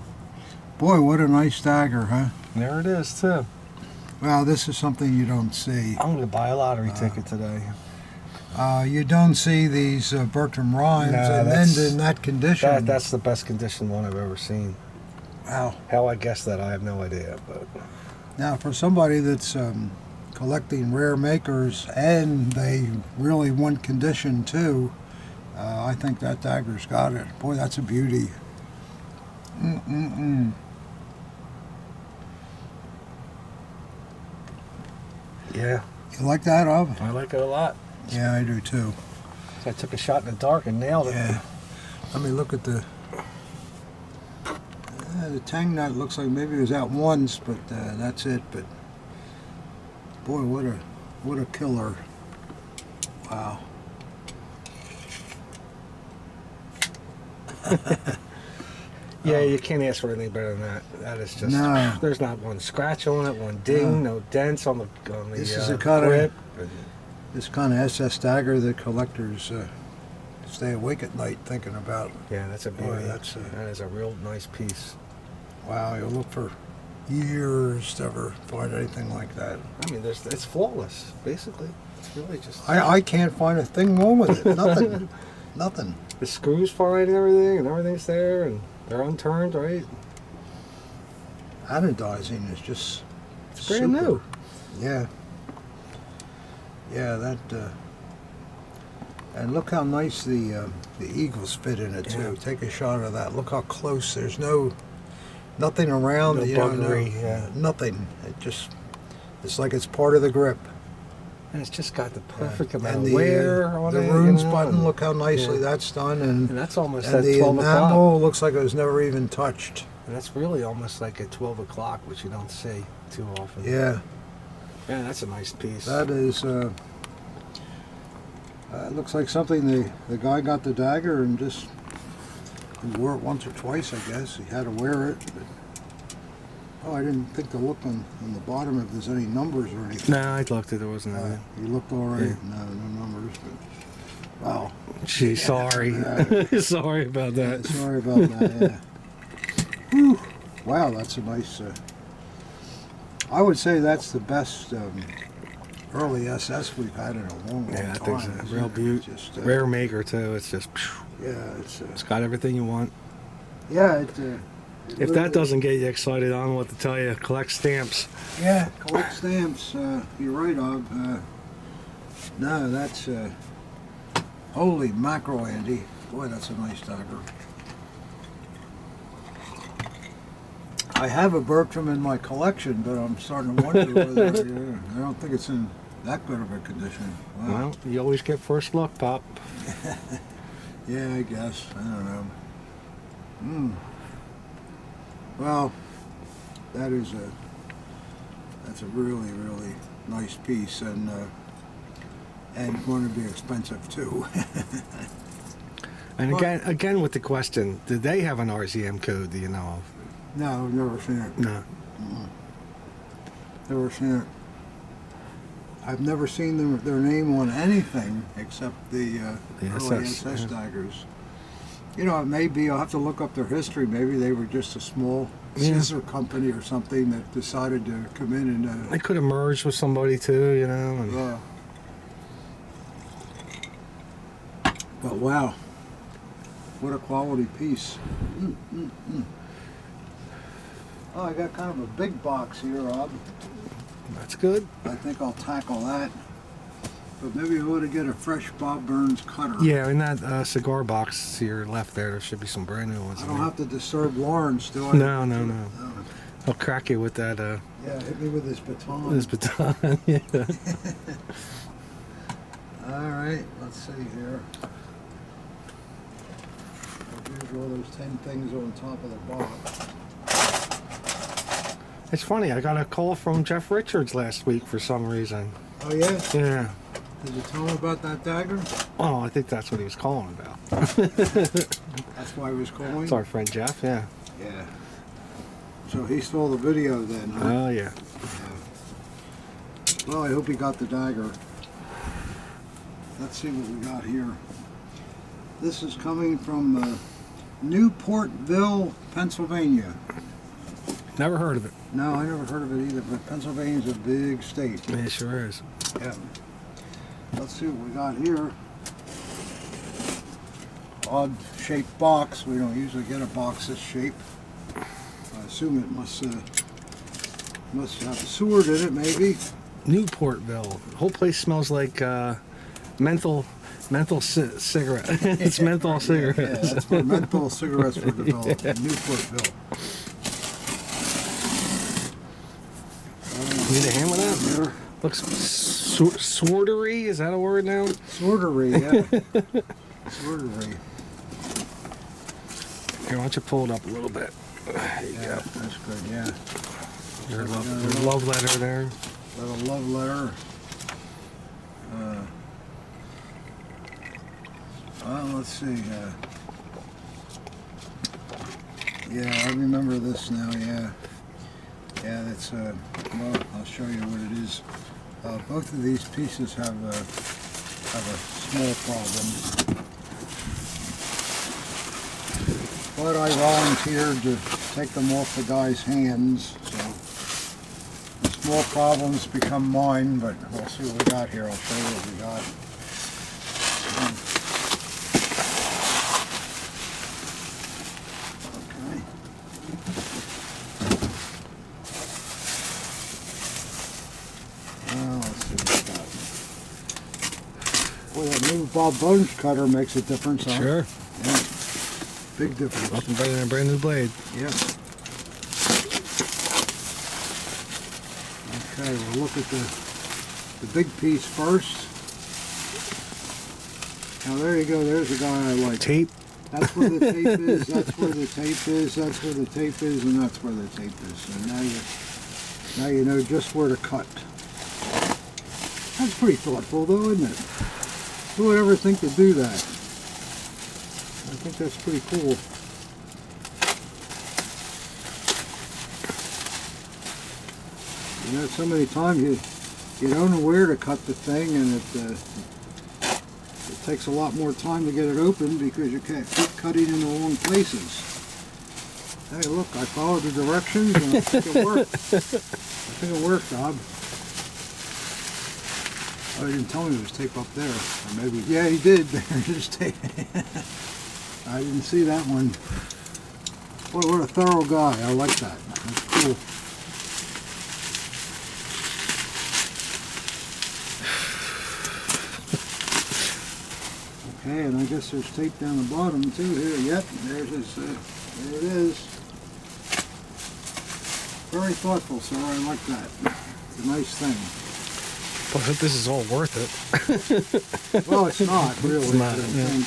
Boy, what a nice dagger, huh? There it is too. Well, this is something you don't see. I'm gonna buy a lottery ticket today. You don't see these Bertram Rhymes No, and that's- then in that condition. That's the best condition one I've ever seen. Wow. How I guessed that, I have no idea. But Now, for somebody that's collecting rare makers and they really want condition too, I think that dagger's got it. Boy, that's a beauty. yeah, You like that, Ob? I like it a lot. Yeah, I do too. So I took a shot in the dark and nailed it. Yeah. Let me look at the tang nut. Looks like maybe it was out once, but that's it. But boy, what a killer! Wow. Yeah, you can't ask for anything better than that. That is just No. There's not one scratch on it, one ding, no dents on the This is a cut. grip. this kind of SS dagger that collectors stay awake at night thinking about. Yeah, that's a beauty. Boy, that's that is a real nice piece. wow. You'll look for years to ever find anything like that. I mean, it's flawless, basically. It's really just... I can't find a thing wrong with it. Nothing. Nothing. The screws fine and everything's there, and they're unturned, right? Anodizing is just It's brand new. Yeah. Yeah, that. And look how nice the eagles fit in it too. Yeah. Take a shot of that. Look how close. There's nothing around. No buggery, yeah. Nothing. It's like it's part of the grip. And it's just got the perfect And amount the, of wear on the it. runes you know, button. and- Look how nicely yeah. that's done, and And that's almost and at the 12 o'clock. enamel looks like it was never even touched. And that's really almost like at 12 o'clock, which you don't see too often. Yeah, Yeah, that's a nice piece. that is. It looks like something the guy got the dagger and just he wore it once or twice, I guess. He had to wear it. But, oh, I didn't think to look on the bottom if there's any numbers or anything. No, I looked at it. There wasn't anything. You looked all right. Yeah. No numbers. But wow. Gee, sorry. Yeah. Sorry about that. Sorry about that. Yeah. Whew. Wow, that's a nice. I would say that's the best early SS we've had in a long Yeah, I time. think so. isn't Real it? beaut. Just, Rare maker, too. It's just... Yeah, it's. It's got everything you want. Yeah, it If that doesn't get you excited, I don't know what to tell you. Collect stamps. Yeah, collect stamps. You're right, Ob. No, that's holy mackerel, Andy. Boy, that's a nice dagger. I have a Bertram in my collection, but I'm starting to wonder whether I don't think it's in that good of a condition. Wow. Well, you always get first look, Pop. Yeah, I guess. I don't know. Well, that's a really, really nice piece, and going to be expensive too. And again with the question, did they have an RCM code, do you know of? No, I've never seen it. No. Never seen it. I've never seen their name on anything except the early SS daggers. You know, it may be, I'll have to look up their history. Maybe they were just a small scissor company or something that decided to come in and... They could have merged with somebody too, you know. And But wow, what a quality piece. Oh, I got kind of a big box here, Rob. that's good. I think I'll tackle that. But maybe I ought to get a fresh Bob Burns cutter. Yeah, in that cigar box to your left there should be some brand new ones. I in don't there. have to disturb Lawrence, do I? No. I'll crack you with that. Yeah, hit me with his baton. This baton. Yeah. All right, let's see here. Here's all those 10 things on top of the box. It's funny. I got a call from Jeff Richards last week for some reason. Oh, yeah? Yeah. Did you tell him about that dagger? Oh, I think that's what he was calling about. That's why he was calling? It's our friend Jeff. Yeah. Yeah. So he stole the video then, huh? Oh yeah. Well, I hope he got the dagger. Let's see what we got here. This is coming from Newportville, Pennsylvania. Never heard of it. No, I never heard of it either, but Pennsylvania's a big state. Yeah, it sure is. Yeah. Let's see what we got here. Odd shaped box. We don't usually get a box this shape. I assume it must have a sword in it, maybe. Newportville. The whole place smells like menthol cigarette. It's menthol cigarettes. Yeah, that's where menthol cigarettes were developed in Newportville. Need a hand with that? Here. Looks swordery. Is that a word now? Swordery, yeah. Swordery. Here, why don't you pull it up a little bit? There you Yeah, go. that's good, yeah. Your love letter there. Little love letter. Well, let's see. Yeah, I remember this now, yeah. Yeah, that's, well, I'll show you what it is. Both of these pieces have a small problem. But I volunteered to take them off the guy's hands, so the small problems become mine, but we'll see what we got here. I'll show you what we got. Boy, that new Bob Bones cutter makes a difference, huh? Sure. Yeah. Big difference. Nothing better than a brand new blade. Yeah. Okay, we'll look at the big piece first. Now there you go, there's a guy I like. Tape. That's where the tape is, that's where the tape is, that's where the tape is, and that's where the tape is. So now you know just where to cut. That's pretty thoughtful though, isn't it? Who would ever think to do that? I think that's pretty cool. You know, so many times you don't know where to cut the thing, and it takes a lot more time to get it open because you can't keep cutting in the wrong places. Hey, look, I followed the directions and I think it worked. I think it worked, Bob. Oh, he didn't tell me there was tape up there. Or maybe, yeah, he did. There's tape. I didn't see that one. Boy, what a thorough guy. I like that. That's cool. Okay, and I guess there's tape down the bottom too here. Yep, there's his, there it is. Very thoughtful, sir. I like that. It's a nice thing. I hope this is all worth it. Well, it's not really, It's not, I yeah. think,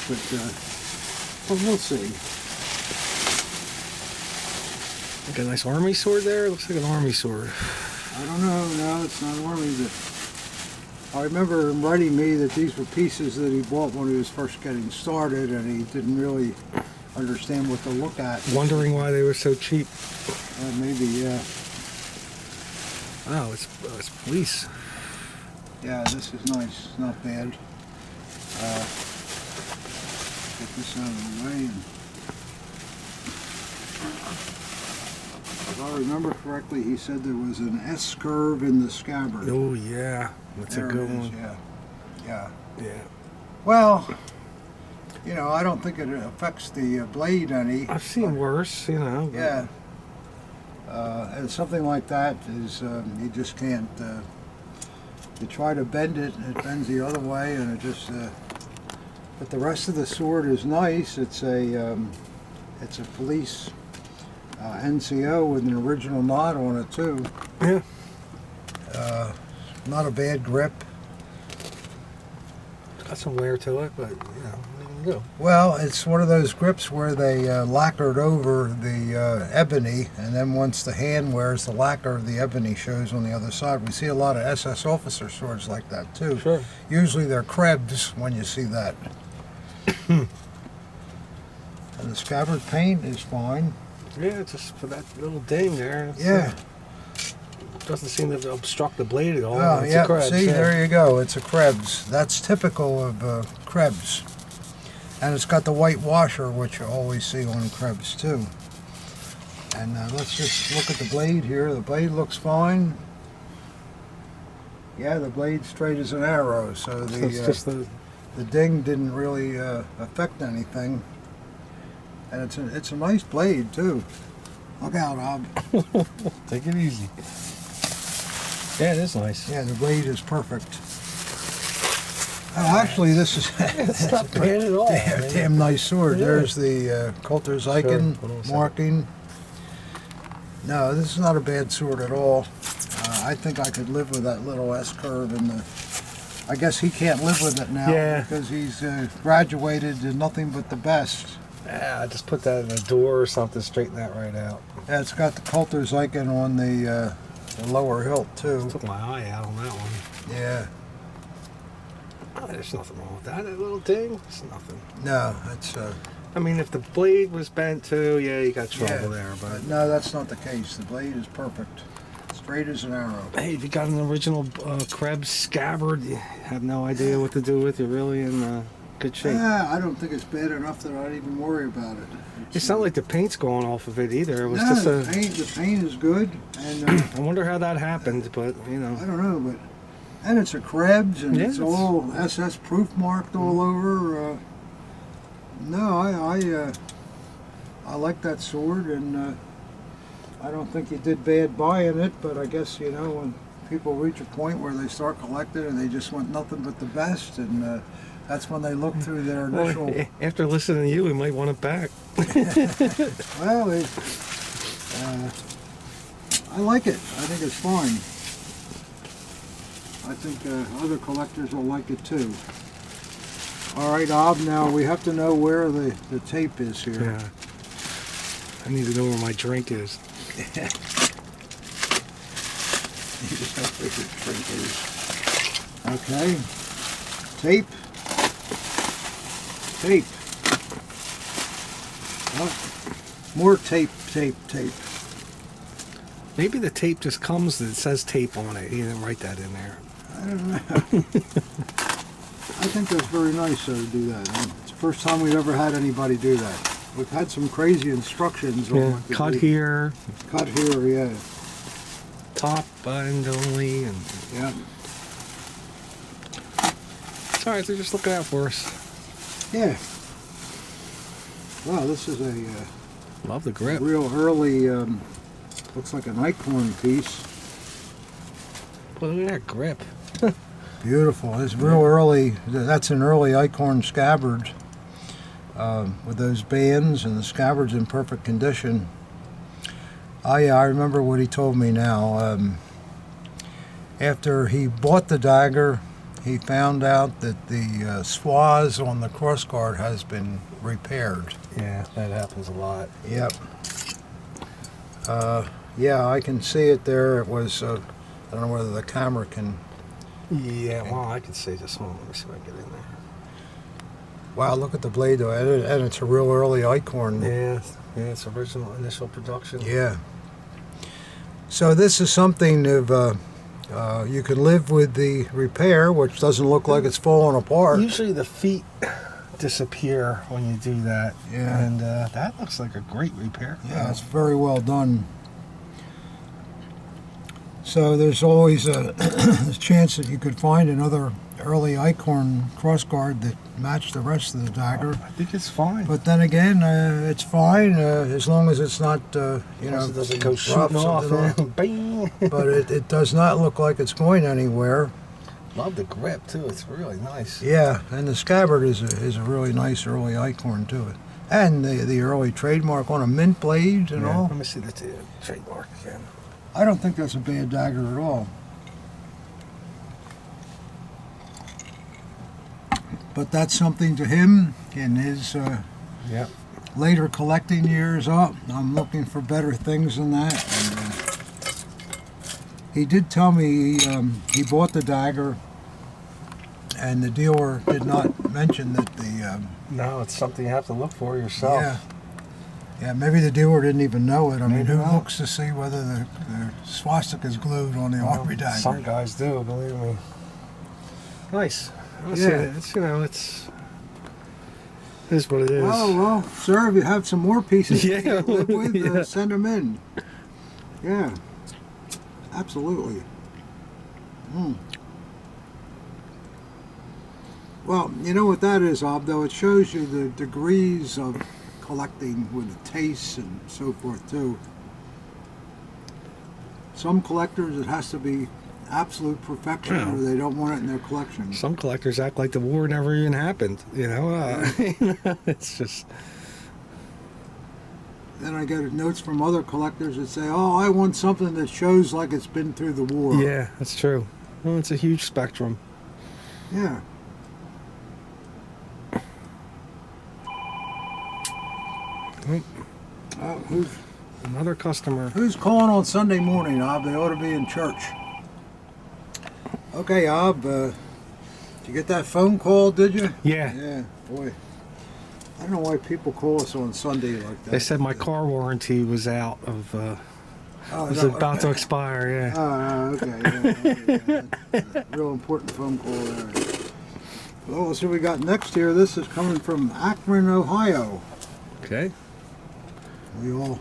but we'll see. Like a nice army sword there? It looks like an army sword. I don't know. No, it's not army. But I remember him writing me that these were pieces that he bought when he was first getting started, and he didn't really understand what to look at. Wondering why they were so cheap. Maybe, yeah. Oh, it's police. Yeah, this is nice. Not bad. Get this out of the way. And if I remember correctly, he said there was an S curve in the scabbard. Oh, yeah. That's There a good it is, one. Yeah. Yeah. Yeah. Well, you know, I don't think it affects the blade any. I've seen worse, you know. But Yeah. And something like that is, you just can't, you try to bend it, it bends the other way, and it just, but the rest of the sword is nice. It's a police NCO with an original knot on it too. Yeah. Not a bad grip. It's got some wear to it, but, you know, what can you do? Well, it's one of those grips where they lacquered over the ebony, and then once the hand wears, the lacquer of the ebony shows on the other side. We see a lot of SS officer swords like that too. Sure. Usually they're Krebs when you see that. And the scabbard paint is fine. Yeah, just for that little ding there. Yeah. Doesn't seem to obstruct the blade at all. Oh, It's yeah. a Krebs, See, yeah. there you go. It's a Krebs. That's typical of Krebs. And it's got the white washer, which you always see on Krebs too. And let's just look at the blade here. The blade looks fine. Yeah, the blade's straight as an arrow, so It's just the ding didn't really affect anything. And it's a nice blade too. Look out, Rob. Take it easy. Yeah, it is nice. Yeah, the blade is perfect. Oh, actually, this is It's not bad at all. damn nice sword. Yeah. There's the Coulter's Icon Hold on a second. marking. No, this is not a bad sword at all. I think I could live with that little S curve in the. I guess he can't live with it now Yeah. because he's graduated to nothing but the best. Yeah, I just put that in a door or something, straighten that right out. Yeah, it's got the Coulter's Icon on the lower hilt too. Took my eye out on that one. Yeah. Oh, there's nothing wrong with that. That little ding, it's nothing. No, it's I mean, if the blade was bent too, yeah, you got trouble yeah, there, but no, that's not the case. The blade is perfect. straight as an arrow. Hey, if you got an original Krebs scabbard, you have no idea what to do with, you're really in good shape. Yeah, I don't think it's bad enough that I'd even worry about it. It's not like the paint's going off of it either. It was no, just the paint is good, and I wonder how that happened, but you know. I don't know, but and it's a Krebs, and Yeah, it's all SS proof marked all over. No, I like that sword, and I don't think you did bad buying it. But I guess you know when people reach a point where they start collecting and they just want nothing but the best, and that's when they look through their initial. Well, after listening to you, we might want it back. Well, I like it. I think it's fine. I think other collectors will like it too. All right, Ob, now we have to know where the tape is here. Yeah. I need to know where my drink is. You just know where your drink is. Okay. Tape. Tape. Oh, more tape. Maybe the tape just comes, it says tape on it. He didn't write that in there. I don't know. I think that's very nice to do that. It's the first time we've ever had anybody do that. We've had some crazy instructions on what to Cut do. here, Cut here, yeah. top bind only, and Yeah. it's alright, they're just looking out for us. Yeah. Wow, this is a Love the grip. real early, looks like an Eichhorn piece. Well, look at that grip. Beautiful. It's real early. That's an early Eichhorn scabbard with those bands, and the scabbard's in perfect condition. Oh yeah, I remember what he told me now. After he bought the dagger, he found out that the swaz on the crossguard has been repaired. Yeah, that happens a lot. Yep. Yeah, I can see it there. It was, I don't know whether the camera can. Yeah, well, I can see this one. Let me see if I can get in there. Wow, look at the blade though, and it's a real early Eichhorn. Yeah, it's original initial production. Yeah. So this is something of you can live with the repair, which doesn't look like it's falling apart. Usually the feet disappear when you do that. Yeah. And that looks like a great repair. Yeah, it's very well done. So there's always a chance that you could find another early Eichhorn crossguard that matched the rest of the dagger. I think it's fine. But then again, it's fine as long as it's not, you know, it doesn't go rough, shooting off. something Bang! But it does not look like it's going anywhere. Love the grip too. It's really nice. Yeah, and the scabbard is a really nice early Eichhorn to it, and the early trademark on a mint blade and all. Let me see the trademark again. I don't think that's a bad dagger at all. But that's something to him in his Yep. later collecting years. Oh, I'm looking for better things than that. And, he did tell me he bought the dagger, and the dealer did not mention that the. No, it's something you have to look for yourself. Yeah. Yeah, maybe the dealer didn't even know it. I mean, Maybe who not. looks to see whether the swastika is glued on the armory dagger? Some guys do, believe me. Nice. Yeah. It's, you know, it is what it is. Oh, well, sir, if you have some more pieces Yeah. to live with, Yeah. send them in. Yeah, absolutely. Well, you know what that is, Ob, though? It shows you the degrees of collecting with the tastes and so forth, too. Some collectors, it has to be absolute perfection, Yeah. or they don't want it in their collection. Some collectors act like the war never even happened. You know, it's just. Then I get notes from other collectors that say, oh, I want something that shows like it's been through the war. Yeah, that's true. Well, it's a huge spectrum. Yeah. Who's Another customer. calling on Sunday morning, Ob? They ought to be in church. Okay, Ob, did you get that phone call, did you? Yeah. Yeah, boy. I don't know why people call us on Sunday like that. They said my car warranty was out of Oh, It's about to expire, yeah. Okay. Yeah. That's a real important phone call there. Well, let's see what we got next here. This is coming from Akron, Ohio. Okay. We all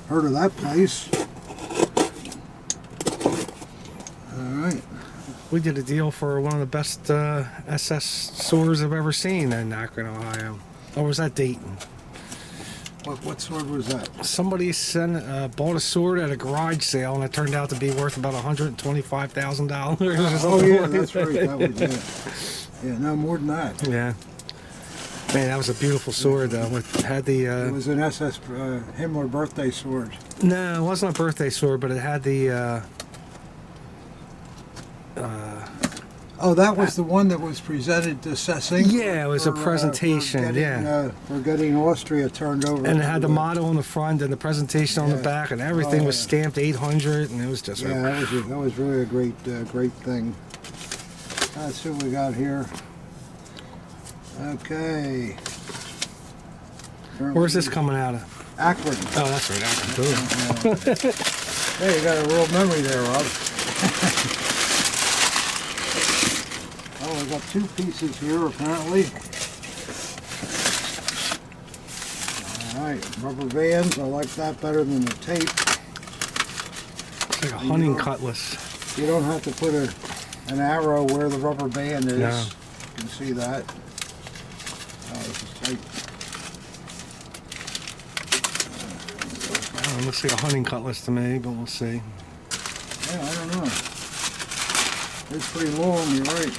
heard of that place. All right. We did a deal for one of the best SS swords I've ever seen in Akron, Ohio. Or was that Dayton? What sword was that? Somebody bought a sword at a garage sale, and it turned out to be worth about $125,000. Oh yeah, that's right. That was it. Yeah, no more than that. Yeah. Man, that was a beautiful sword, though. It had the. It was an SS Himmler birthday sword. No, it wasn't a birthday sword, but it had the. Oh, that was the one that was presented to Sessing? Yeah, it was a presentation, For getting Austria turned over. And it had the motto on the front and the presentation on the back, and everything was stamped 800, and it was just... Yeah, that was really a great thing. Let's see what we got here. Okay. Where's this coming out of? Akron. Oh, that's right, Akron. Cool. Hey, you got a real memory there, Rob. Oh, we got two pieces here, apparently. All right, rubber bands. I like that better than the tape. It's like a hunting cutlass. You don't have to put an arrow where the rubber band is. No. You can see that. Oh, this is tight. It looks like a hunting cutlass to me, but we'll see. Yeah, I don't know. It's pretty long, you're right.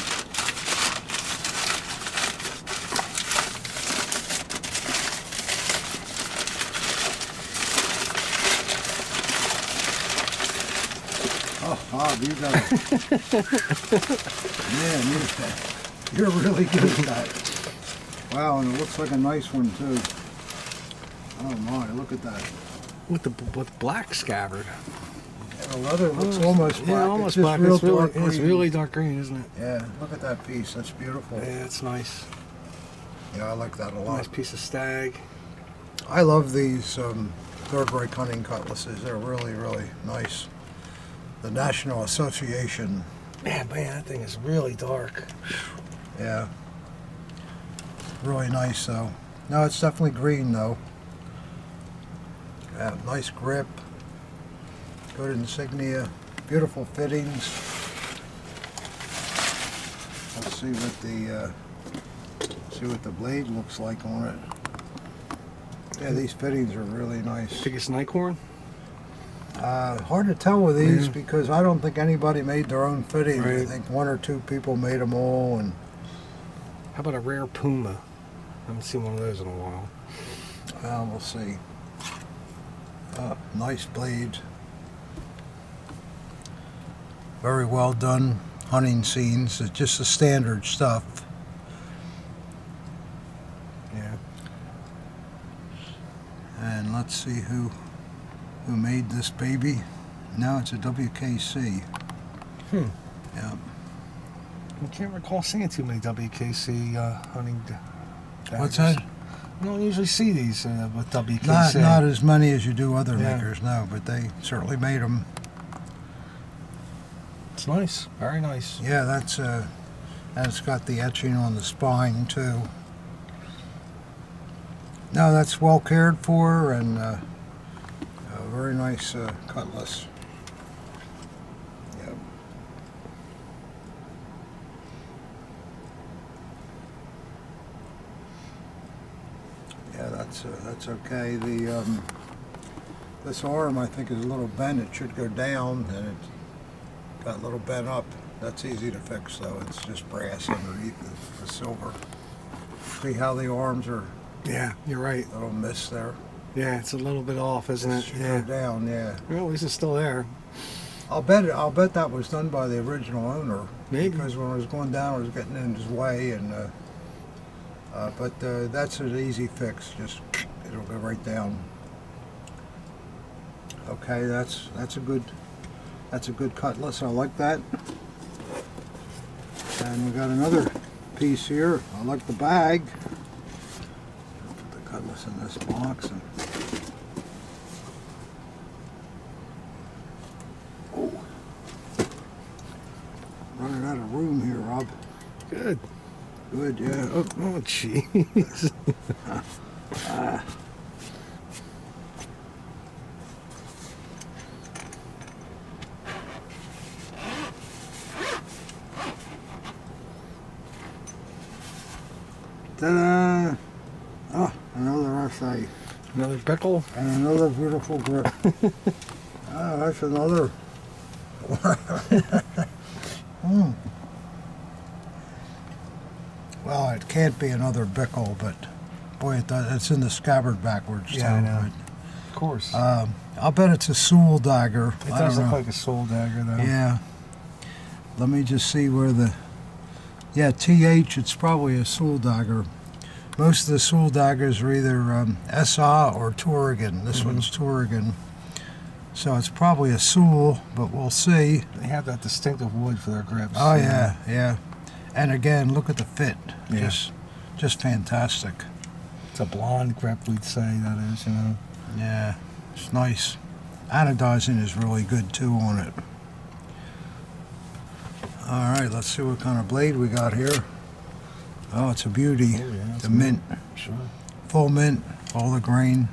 Oh, Bob, you got it. Man, you're really good at that. Wow, and it looks like a nice one, too. Oh, my, look at that. With black scabbard. The leather looks almost black. Yeah, almost it's black. It's really dark green, isn't it? Yeah, look at that piece. That's beautiful. Yeah, it's nice. Yeah, I like that a lot. Nice piece of stag. I love these third-rate hunting cutlasses. They're really, really nice. The National Association. Man, that thing is really dark. Yeah. Really nice, though. No, it's definitely green, though. Yeah, nice grip. Good insignia. Beautiful fittings. Let's see what the blade looks like on it. Yeah, these fittings are really nice. Biggest Nighthorn? Hard to tell with these because I don't think anybody made their own fittings. Right. I think one or two people made them all. And how about a rare Puma? I haven't seen one of those in a while. We'll see. Nice blade. Very well done hunting scenes. It's just the standard stuff. Yeah. And let's see who made this baby. Now it's a WKC. Yeah. I can't recall seeing too many WKC hunting daggers. What's that? I don't usually see these with WKC. Not as many as you do other Yeah. makers, no, but they certainly made them. It's nice. Very nice. Yeah, that's and it's got the etching on the spine too. No, that's well cared for and a very nice cutlass. Yep. Yeah, that's okay. The this arm I think is a little bent. It should go down, and it got a little bent up. That's easy to fix though. It's just brass underneath the silver. See how the arms are Yeah, you're right. a little missed there. Yeah, it's a little bit off, isn't It it? should Yeah. go down, yeah. Well, at least it's still there. I'll bet that was done by the original owner. Maybe. Because when it was going down, it was getting in his way, and but that's an easy fix. Just it'll go right down. Okay, that's a good cutlass. I like that. And we got another piece here. I like the bag. Put the cutlass in this box. And Good. Good, yeah. Oh, jeez. Ta-da! Oh, another essay. Another pickle. And another beautiful grip. Oh, that's another. Mm. Well, it can't be another bickle, but boy, it's in the scabbard backwards. Yeah, I too, know. Of course. I'll bet it's a Sool dagger. It I does don't look know. like a Sool dagger, though. Yeah. Let me just see where the. Yeah, TH, it's probably a Sool dagger. Most of the Sool daggers are either SA or Torrigan. This one's Torrigan. So it's probably a Sool, but we'll see. They have that distinctive wood for their grips. Oh, yeah, yeah. And again, look at the fit. Yeah. Just fantastic. It's a blonde grip, we'd say, that is, you know. Yeah, it's nice. Anodizing is really good, too, on it. All right, let's see what kind of blade we got here. Oh, it's a beauty. Oh, yeah, the mint. Sure. Full mint, all the grain.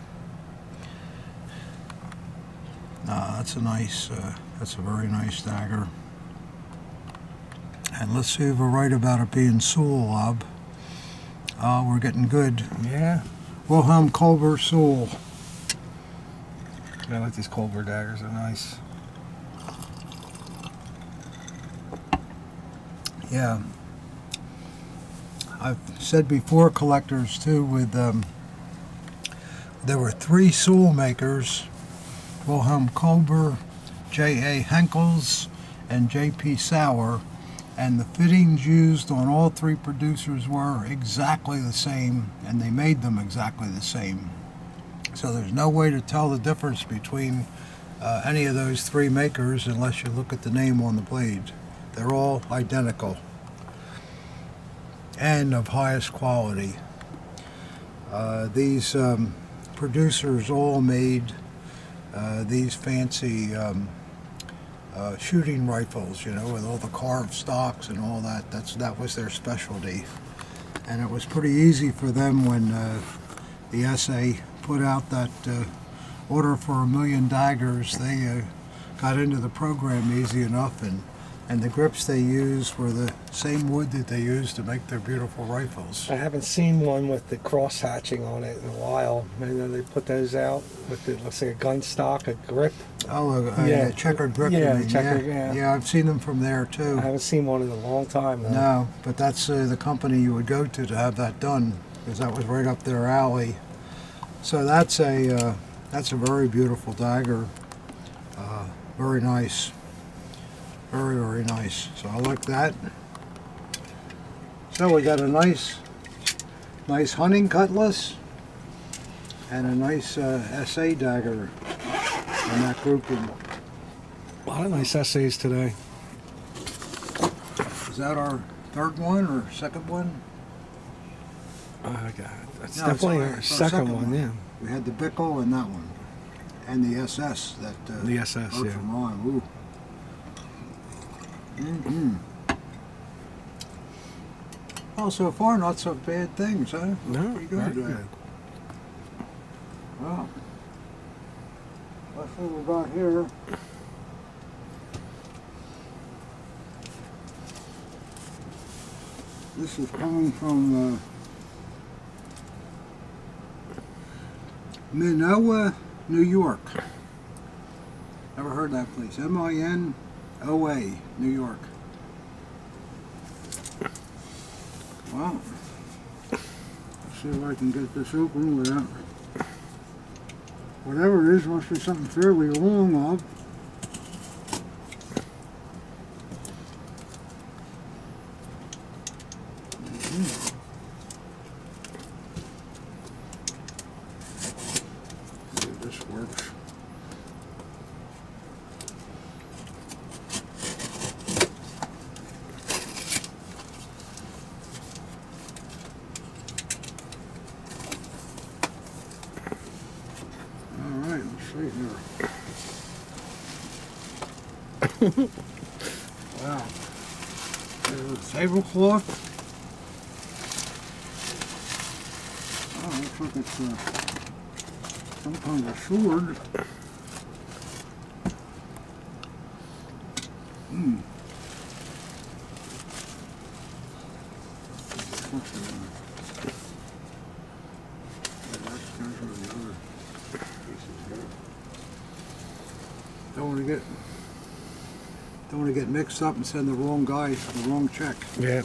That's a nice, that's a very nice dagger. And let's see if we're right about it being Sool, Ob. We're getting good. Yeah. Wilhelm Kolber Sool. I like these Kolber daggers, they're nice. Yeah. I've said before, collectors too, with there were 3 Sool makers, Wilhelm Kolber, J.A. Henkels, and J.P. Sauer, and the fittings used on all 3 producers were exactly the same, and they made them exactly the same. So there's no way to tell the difference between any of those 3 makers unless you look at the name on the blade. They're all identical and of highest quality. These producers all made these fancy shooting rifles, you know, with all the carved stocks and all that. That was their specialty. And it was pretty easy for them when the SA put out that order for 1 million daggers. They got into the program easy enough, and the grips they used were the same wood that they used to make their beautiful rifles. I haven't seen one with the cross hatching on it in a while. Maybe they put those out with the, looks like a gun stock, a grip. Oh, a checkered grip. Yeah, you mean. checkered, yeah. Yeah, I've seen them from there too. I haven't seen one in a long time, though. No, but that's the company you would go to have that done, because that was right up their alley. So that's a very beautiful dagger. Very nice. Very, very nice. So I like that. So we got a nice hunting cutlass and a nice SA dagger in that grouping. A lot of nice essays today. Is that our 3rd one or 2nd one? That's No, definitely it's our our second one, yeah. We had the Bickle and that one. And the SS that The SS, heard yeah. from Ron. Ooh. Mm-hmm. Well, so far not so bad things, huh? No, Pretty very good. good. Wow. Let's see what we got here. This is coming from Minoa, New York. Never heard that place. M-I-N-O-A, New York. Wow. Let's see if I can get this open without... Whatever it is, must be something fairly long of. See if this works. Alright, let's see here. Wow. There's a tablecloth. Oh, looks like it's some kind of sword. Don't want to get mixed up and send the wrong guy the wrong check. Yeah.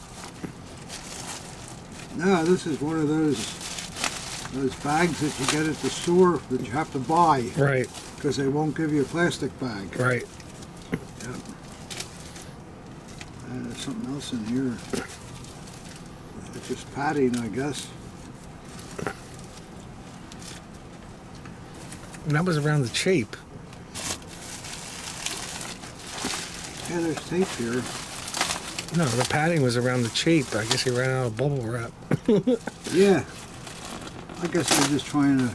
No, this is one of those bags that you get at the store that you have to buy. Right. Because they won't give you a plastic bag. Right. Yep. And there's something else in here. It's just padding, I guess. And that was around the chape. Yeah, there's tape here. No, the padding was around the chape. I guess he ran out of bubble wrap. Yeah. I guess they're just trying to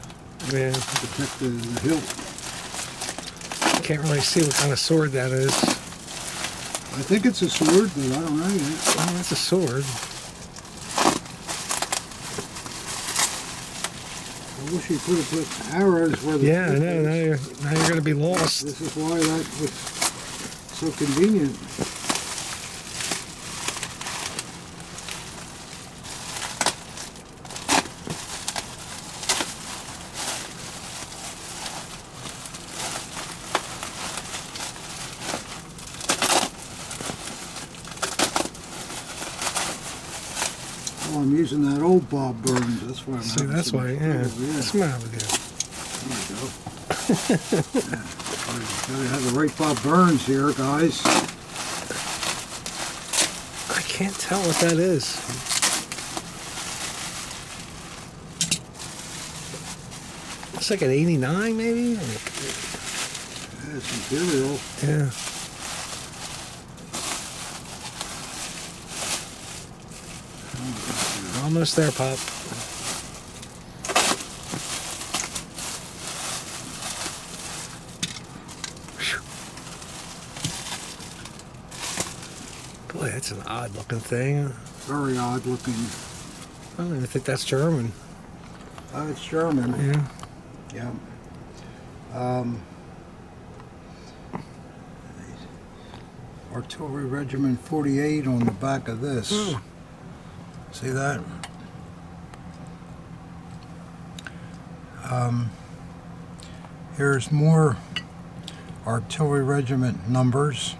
Yeah. protect the hilt. Can't really see what kind of sword that is. I think it's a sword, but I don't know yet. Oh, that's a sword. I wish you could have put arrows where the Yeah, I tip know. is. Now you're going to be lost. This is why that was so convenient. Oh, I'm using that old Bob Burns. That's why I'm See, having that's some why, yeah. trouble. That's what I would do. There you go. Yeah. Gotta have the right Bob Burns here, guys. I can't tell what that is. It's like an 89, maybe? Yeah, it's Imperial. Yeah. Almost there, Pop. Whew. Boy, that's an odd looking thing. Very odd looking. I don't even think that's German. Oh, it's German. Yeah. Yeah. Artillery Regiment 48 on the back of this. Hmm. See that? Here's more Artillery Regiment numbers.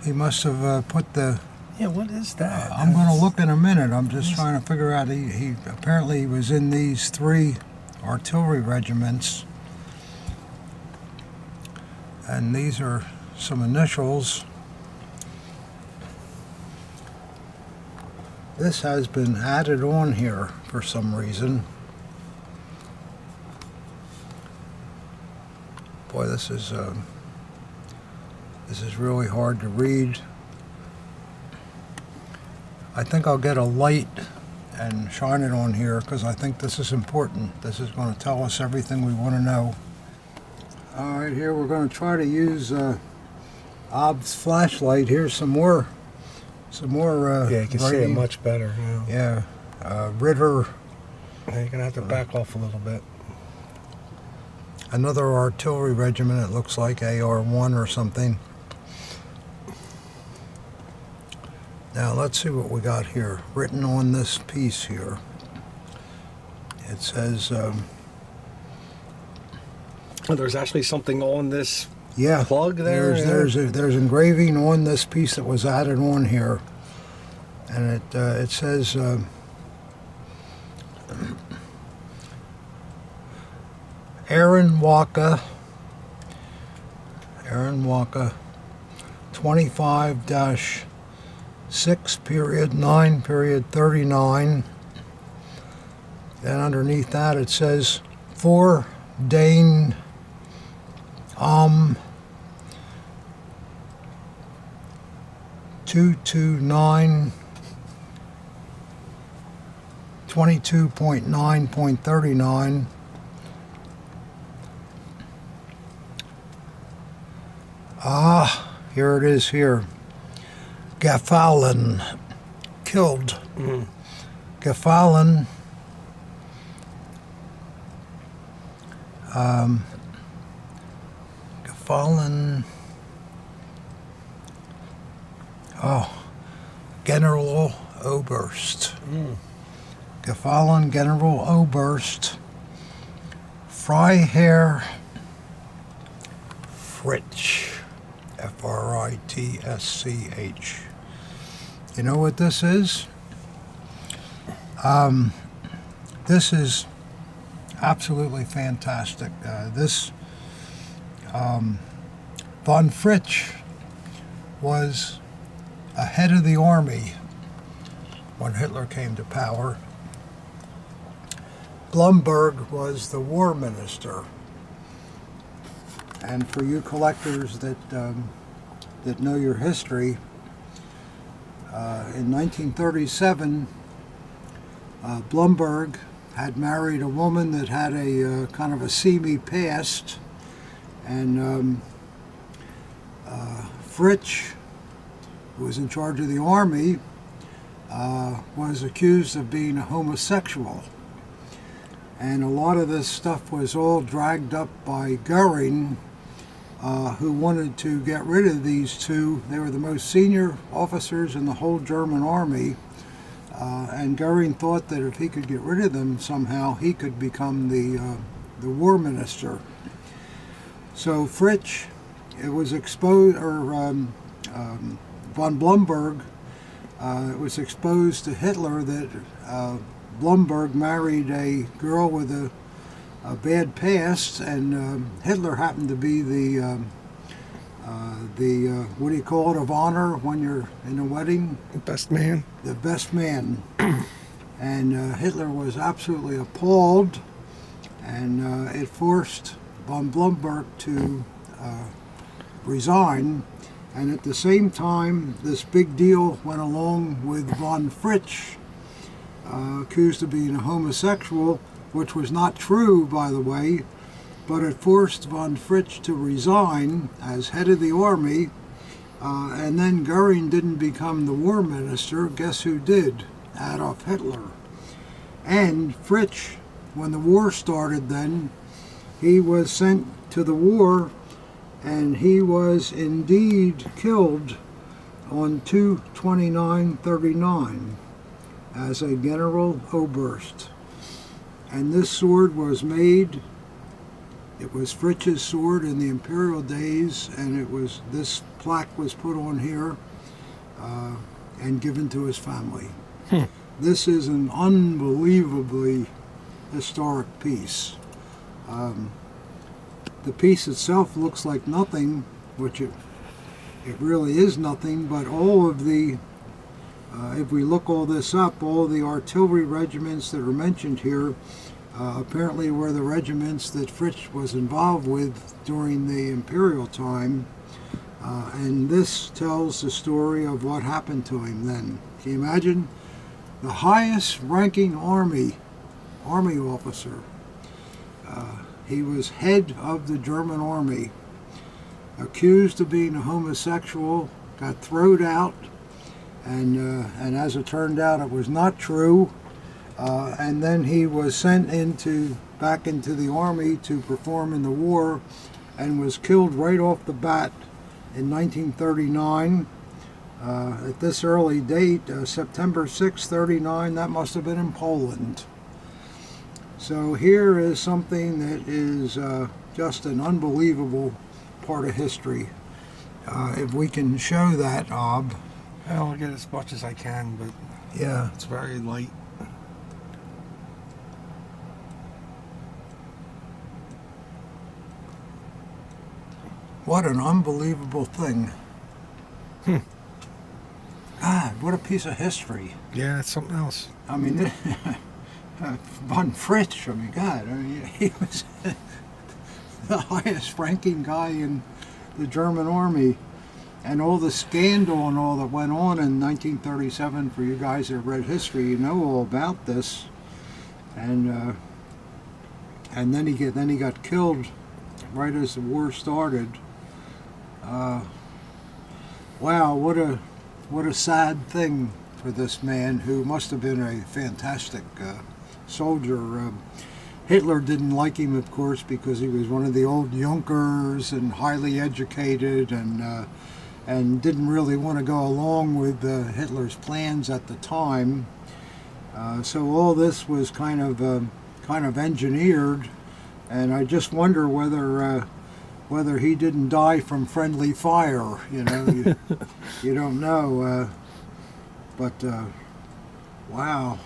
He must have put the... Yeah, what is that? I'm going to look in a minute. I'm just trying to figure out. He apparently was in these 3 artillery regiments. And these are some initials. This has been added on here for some reason. Boy, this is really hard to read. I think I'll get a light and shine it on here because I think this is important. This is going to tell us everything we want to know. All right, here we're going to try to use Ob's flashlight. Here's some more. Yeah, you can see it much better now. Yeah, Ritter. Yeah, you're gonna have to back off a little bit. Another artillery regiment. It looks like AR-1 or something. Now let's see what we got here. Written on this piece here. It says. Oh, there's actually something on this. Yeah, plug there. There's engraving on this piece that was added on here, and it says Aaron Waka, 25-6/9/39. Then underneath that it says for Dane 229 22.9.39. Here it is here. Gaffalin killed gefallen. Gefallen. Oh, General Oberst. Gefallen General Oberst. Freiherr Fritsch. Fritsch. You know what this is? This is absolutely fantastic. Von Fritsch was a head of the army when Hitler came to power. Blumberg was the war minister. And for you collectors that know your history, in 1937, Blumberg had married a woman that had a kind of a seamy past, and Fritsch, who was in charge of the army, was accused of being a homosexual. And a lot of this stuff was all dragged up by Goering, who wanted to get rid of these two. They were the most senior officers in the whole German army, and Goering thought that if he could get rid of them somehow, he could become the war minister. So Fritsch, it was exposed, or von Blumberg, it was exposed to Hitler that Blumberg married a girl with a bad past, and Hitler happened to be the what do you call it, of honor when you're in a wedding? Best man. The best man. And Hitler was absolutely appalled, and it forced von Blumberg to resign. And at the same time, this big deal went along with von Fritsch, accused of being a homosexual, which was not true, by the way, but it forced von Fritsch to resign as head of the army, and then Goering didn't become the war minister. Guess who did? Adolf Hitler. And Fritsch, when the war started then, he was sent to the war, and he was indeed killed on 2/29/39 as a General Oberst. And this sword was made, it was Fritsch's sword in the imperial days, and it was, this plaque was put on here and given to his family. This is an unbelievably historic piece. The piece itself looks like nothing, which it really is nothing, but all of the, if we look all this up, all the artillery regiments that are mentioned here apparently were the regiments that Fritsch was involved with during the imperial time, and this tells the story of what happened to him then. Can you imagine? The highest ranking army officer. He was head of the German army, accused of being a homosexual, got thrown out, and as it turned out, it was not true. And then he was sent back into the army to perform in the war, and was killed right off the bat in 1939. At this early date, September 6, 39, that must have been in Poland. So here is something that is just an unbelievable part of history. If we can show that, Ob. I'll get as much as I can, but yeah, it's very light. What an unbelievable thing. God, what a piece of history. Yeah, it's something else. I mean, von Fritsch, I mean, God, I mean, he was the highest ranking guy in the German army. And all the scandal and all that went on in 1937, for you guys that have read history, you know all about this. And then he got killed right as the war started. Wow, what a sad thing for this man who must have been a fantastic soldier. Hitler didn't like him, of course, because he was one of the old Junkers and highly educated, and didn't really want to go along with Hitler's plans at the time. So all this was kind of engineered, and I just wonder whether he didn't die from friendly fire. You know, you don't know. But wow,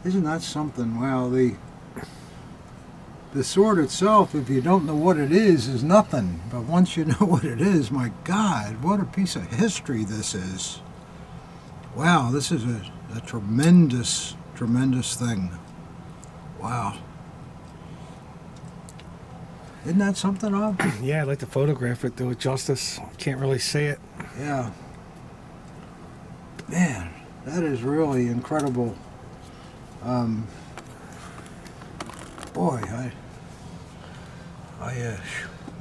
isn't that something? Wow, the sword itself, if you don't know what it is nothing. But once you know what it is, my God, what a piece of history this is. Wow, this is a tremendous, tremendous thing. Wow. Isn't that something, Rob? Yeah, I'd like to photograph it, do it justice. Can't really see it. Yeah. Man, that is really incredible. Boy,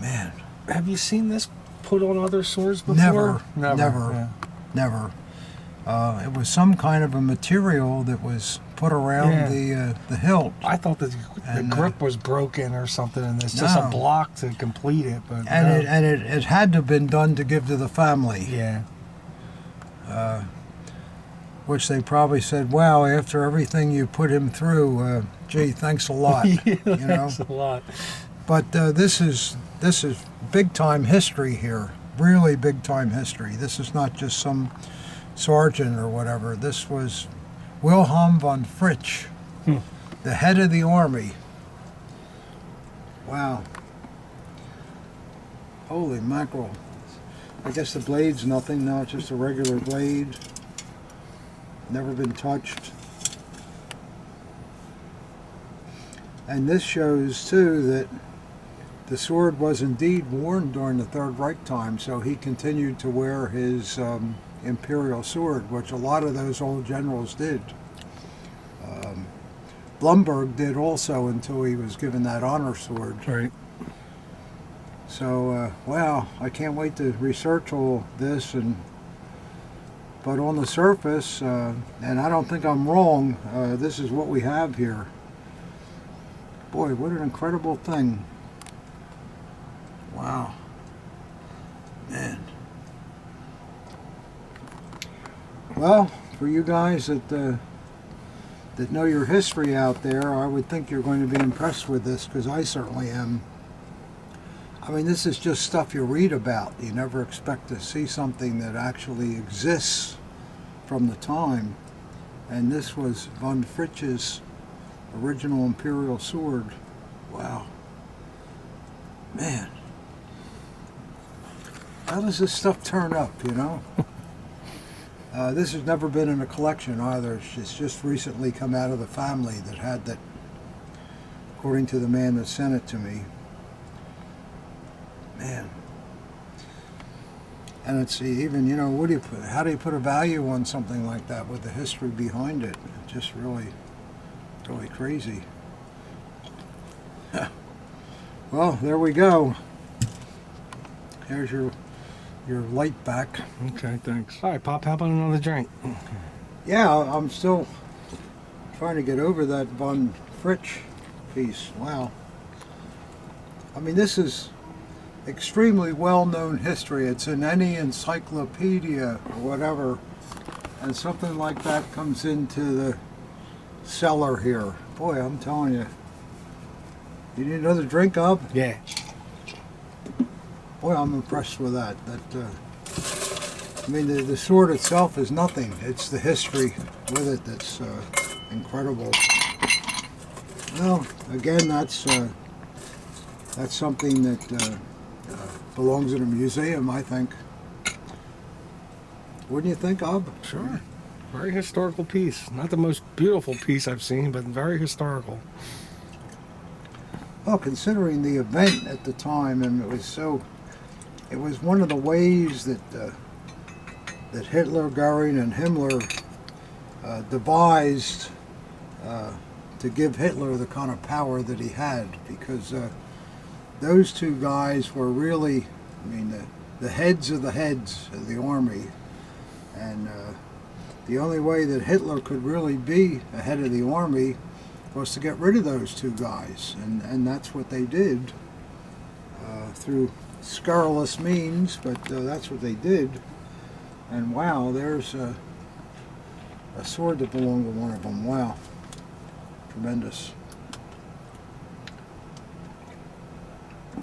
man. Have you seen this put on other swords before? Never. Yeah. It was some kind of a material that was put around the hilt. I thought that the grip was broken or something, and it's just a block to complete it. But it had to have been done to give to the family. Yeah. Which they probably said, "Wow, after everything you put him through, gee, thanks a lot." Yeah, you know? thanks a lot. But this is big time history here. Really big time history. This is not just some sergeant or whatever. This was Wilhelm von Fritsch, the head of the army. Wow. Holy mackerel. I guess the blade's nothing. No, it's just a regular blade. Never been touched. And this shows too that the sword was indeed worn during the Third Reich time, so he continued to wear his imperial sword, which a lot of those old generals did. Blumberg did also until he was given that honor sword. Right. So, wow, I can't wait to research all this. But on the surface, and I don't think I'm wrong, this is what we have here. Boy, what an incredible thing. Wow. Man. Well, for you guys that know your history out there, I would think you're going to be impressed with this, because I certainly am. I mean, this is just stuff you read about. You never expect to see something that actually exists from the time. And this was von Fritsch's original imperial sword. Wow. Man. How does this stuff turn up, you know? This has never been in a collection either. It's just recently come out of the family that had that, according to the man that sent it to me. Man. And it's even, you know, how do you put a value on something like that with the history behind it? It's just really, really crazy. Well, there we go. Here's your light back. Okay, thanks. All right, Pop, how about another drink? Yeah, I'm still trying to get over that von Fritsch piece. Wow. I mean, this is extremely well-known history. It's in any encyclopedia or whatever, and something like that comes into the cellar here. Boy, I'm telling you. You need another drink, Up? Yeah. Boy, I'm impressed with that. I mean, the sword itself is nothing. It's the history with it that's incredible. Well, again, that's something that belongs in a museum, I think. Wouldn't you think, Ob? Sure. Very historical piece. Not the most beautiful piece I've seen, but very historical. Well, considering the event at the time, and it was one of the ways that that Hitler, Goering, and Himmler devised to give Hitler the kind of power that he had, because those two guys were really, I mean, the heads of the army, and the only way that Hitler could really be ahead of the army was to get rid of those two guys, and that's what they did through scurrilous means, but that's what they did. And wow, there's a sword that belonged to one of them. Wow, tremendous.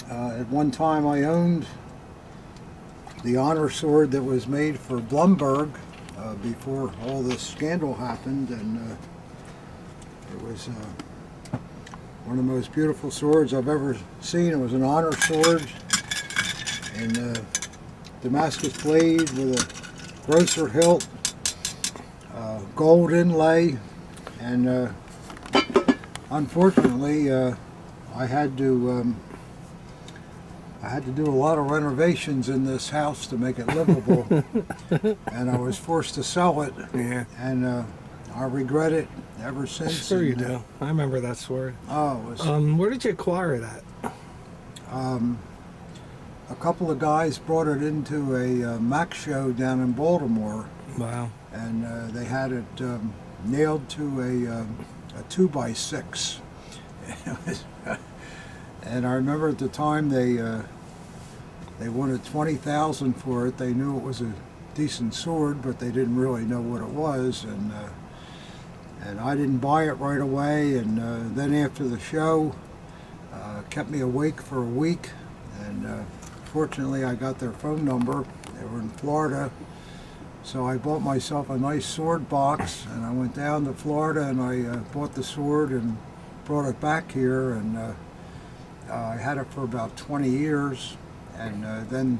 At one time I owned the honor sword that was made for Blumberg before all this scandal happened, and it was one of the most beautiful swords I've ever seen. It was an honor sword in Damascus blade with a grosser hilt, gold inlay, and unfortunately I had to do a lot of renovations in this house to make it livable, and I was forced to sell it. Yeah. And I regret it ever since. Sure you do. I remember that sword. Oh, it was, where did you acquire that? a couple of guys brought it into a Mac show down in Baltimore. Wow. And they had it nailed to a 2x6. And I remember at the time they wanted $20,000 for it. They knew it was a decent sword, but they didn't really know what it was. And I didn't buy it right away. And then after the show, kept me awake for a week. And fortunately, I got their phone number. They were in Florida. So I bought myself a nice sword box, and I went down to Florida and I bought the sword and brought it back here, and I had it for about 20 years, and then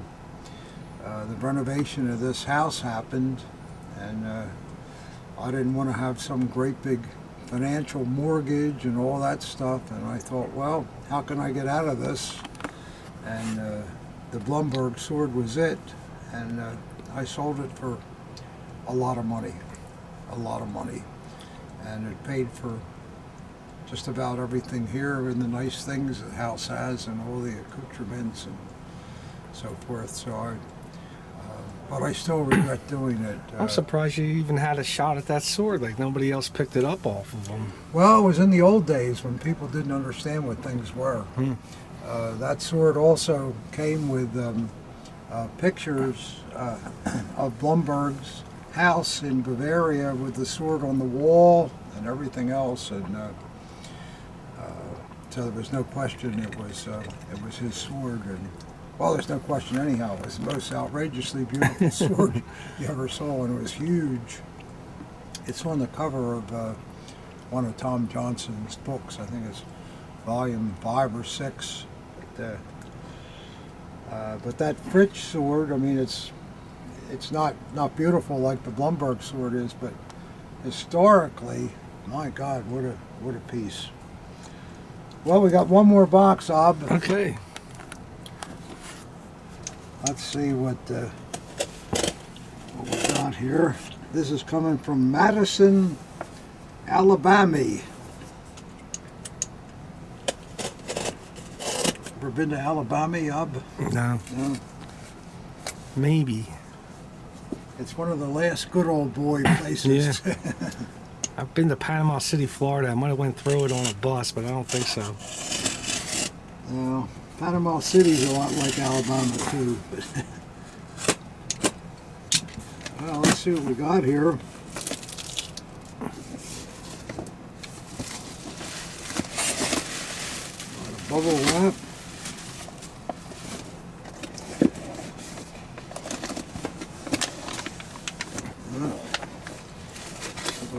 the renovation of this house happened, and I didn't want to have some great big financial mortgage and all that stuff, and I thought, well, how can I get out of this? And the Blumberg sword was it, and I sold it for a lot of money, and it paid for just about everything here and the nice things the house has and all the accoutrements and so forth. So but I still regret doing it. I'm surprised you even had a shot at that sword. Like nobody else picked it up off of them. Well, it was in the old days when people didn't understand what things were. That sword also came with pictures of Blumberg's house in Bavaria with the sword on the wall and everything else, and so there was no question it was his sword. And well, there's no question anyhow. It was the most outrageously beautiful sword you ever saw, and it was huge. It's on the cover of one of Tom Johnson's books. I think it's volume 5 or 6. But that Fritsch sword, I mean, it's not beautiful like the Blumberg sword is, but historically, my God, what a piece. Well, we got one more box, Ob. Okay. Let's see what we got here. This is coming from Madison, Alabama. Ever been to Alabama, Ob? No. No. Maybe. It's one of the last good old boy places. Yeah. I've been to Panama City, Florida. I might have went through it on a bus, but I don't think so. Well, Panama City's a lot like Alabama too. Well, let's see what we got here. Bubble wrap.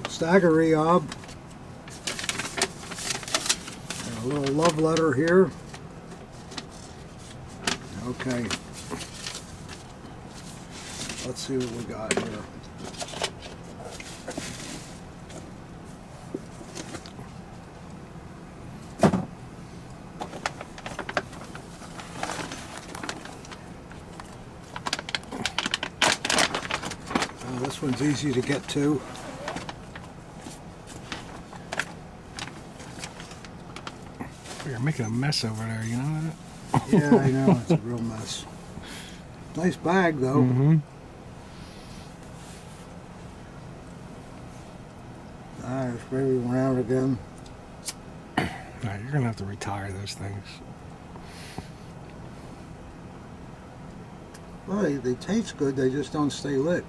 Staggery, Ob. And a little love letter here. Okay. Let's see what we got here. This one's easy to get to. You're making a mess over there, you know that? Yeah, I know, it's a real mess. Nice bag, though. Mm-hmm. Alright, maybe one out again. All right, you're gonna have to retire those things. Well, they taste good, they just don't stay lit.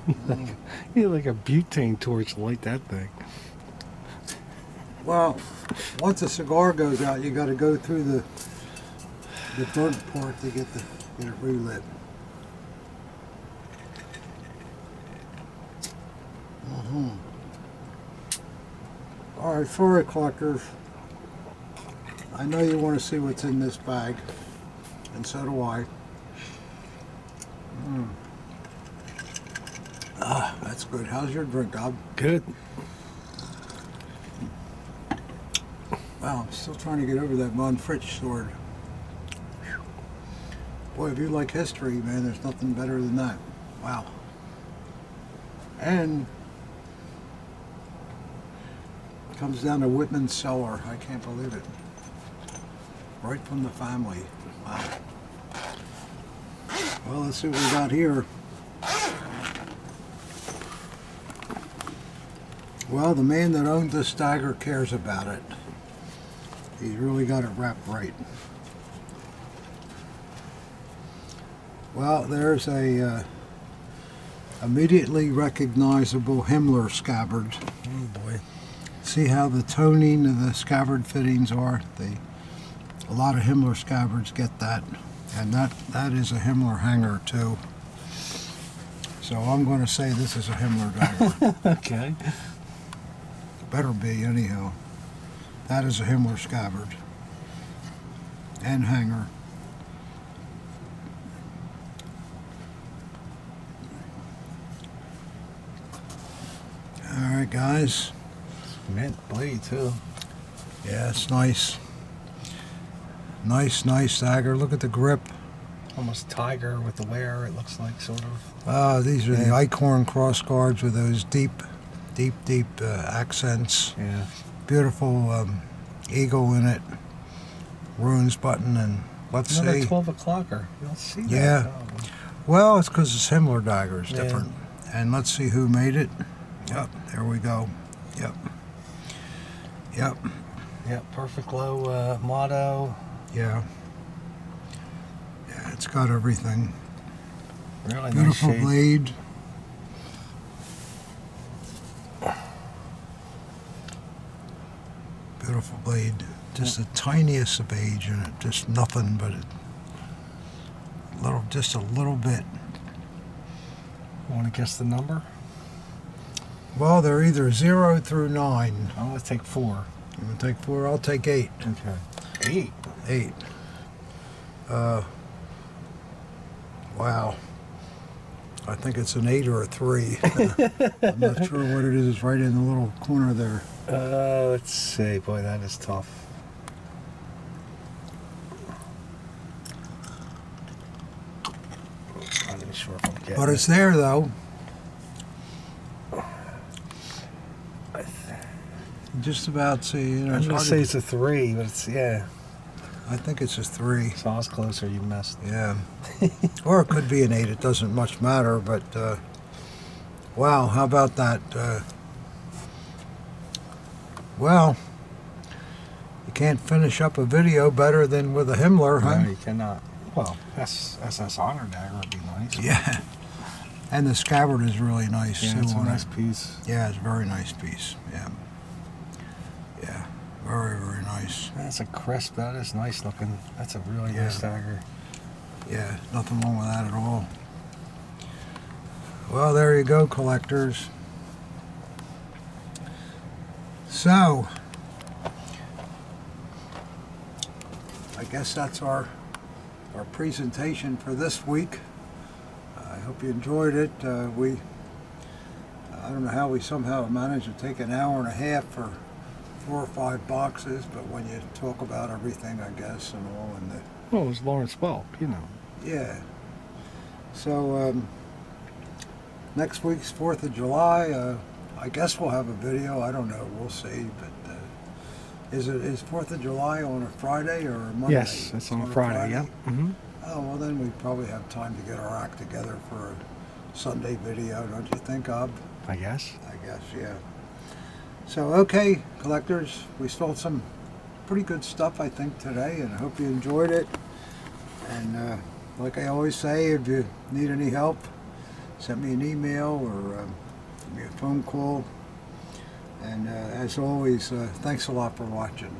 You need like a butane torch to light that thing. Well, once a cigar goes out, you got to go through the burnt part to get it relit. All right, furry collectors. I know you want to see what's in this bag, and so do I. Ah, that's good. How's your drink, Bob? Good. Wow, I'm still trying to get over that Fritsch sword. Boy, if you like history, man, there's nothing better than that. Wow. And it comes down to Whitman's Cellar. I can't believe it. Right from the family. Wow. Well, let's see what we got here. Well, the man that owns this dagger cares about it. He's really got it wrapped right. Well, there's a immediately recognizable Himmler scabbard. Oh boy. See how the toning of the scabbard fittings are? A lot of Himmler scabbards get that. And that is a Himmler hanger too. So I'm going to say this is a Himmler dagger. Okay. Better be anyhow. That is a Himmler scabbard and hanger. All right, guys. Mint blade too. Yeah, it's nice. Nice dagger. Look at the grip. Almost tiger with the wear, it looks like, sort of. Ah, these are the Eichhorn cross guards with those deep accents. Yeah. Beautiful eagle in it. Runes button, and let's Another see. 12 o'clocker. You don't see that. Yeah. Probably. Well, it's because it's Himmler dagger. It's Yeah. different. And let's see who made it. Yep, there we go. Yep. Yeah, perfect low motto. Yeah. Yeah, it's got everything. Really Beautiful nice shape. blade. Beautiful blade. Just the tiniest of age in it. Just nothing but just a little bit. Want to guess the number? Well, they're either 0 through 9. I'm going to take 4. You want to take 4? I'll take 8. Okay. 8. Wow. I think it's an 8 or a 3. I'm not sure what it is. It's right in the little corner there. Let's see. Boy, that is tough. I'm not even sure if I'm getting But it's there, though. Just about see. You know, I'm it's going to hard say to- it's a 3, but it's, yeah. I think it's a 3. So I was closer, you missed. Yeah. Or it could be an 8. It doesn't much matter. But wow, how about that? Well, you can't finish up a video better than with a Himmler, huh? No, you cannot. Well, SS Honor Dagger would be nice. Yeah. And the scabbard is really nice Yeah, too. it's a on nice it. piece. Yeah, it's a very nice piece. Yeah. Yeah. Very nice. That's a crisp. That is nice looking. That's a really nice dagger. Yeah, nothing wrong with that at all. Well, there you go, collectors. So, I guess that's our presentation for this week. I hope you enjoyed it. I don't know how we somehow managed to take an hour and a half for 4 or 5 boxes, but when you talk about everything, I guess, and all, and the Well, it was Lawrence Welk, you know. yeah. So next week's 4th of July. I guess we'll have a video. I don't know. We'll see. But is 4th of July on a Friday or a Monday? Yes, it's on a Friday. Yeah. Mm-hmm. Oh, well, then we probably have time to get our act together for a Sunday video, don't you think, Ob? I guess. I guess, yeah. So, okay, collectors, we sold some pretty good stuff, I think, today, and I hope you enjoyed it. And like I always say, if you need any help, send me an email or give me a phone call. And as always, thanks a lot for watching.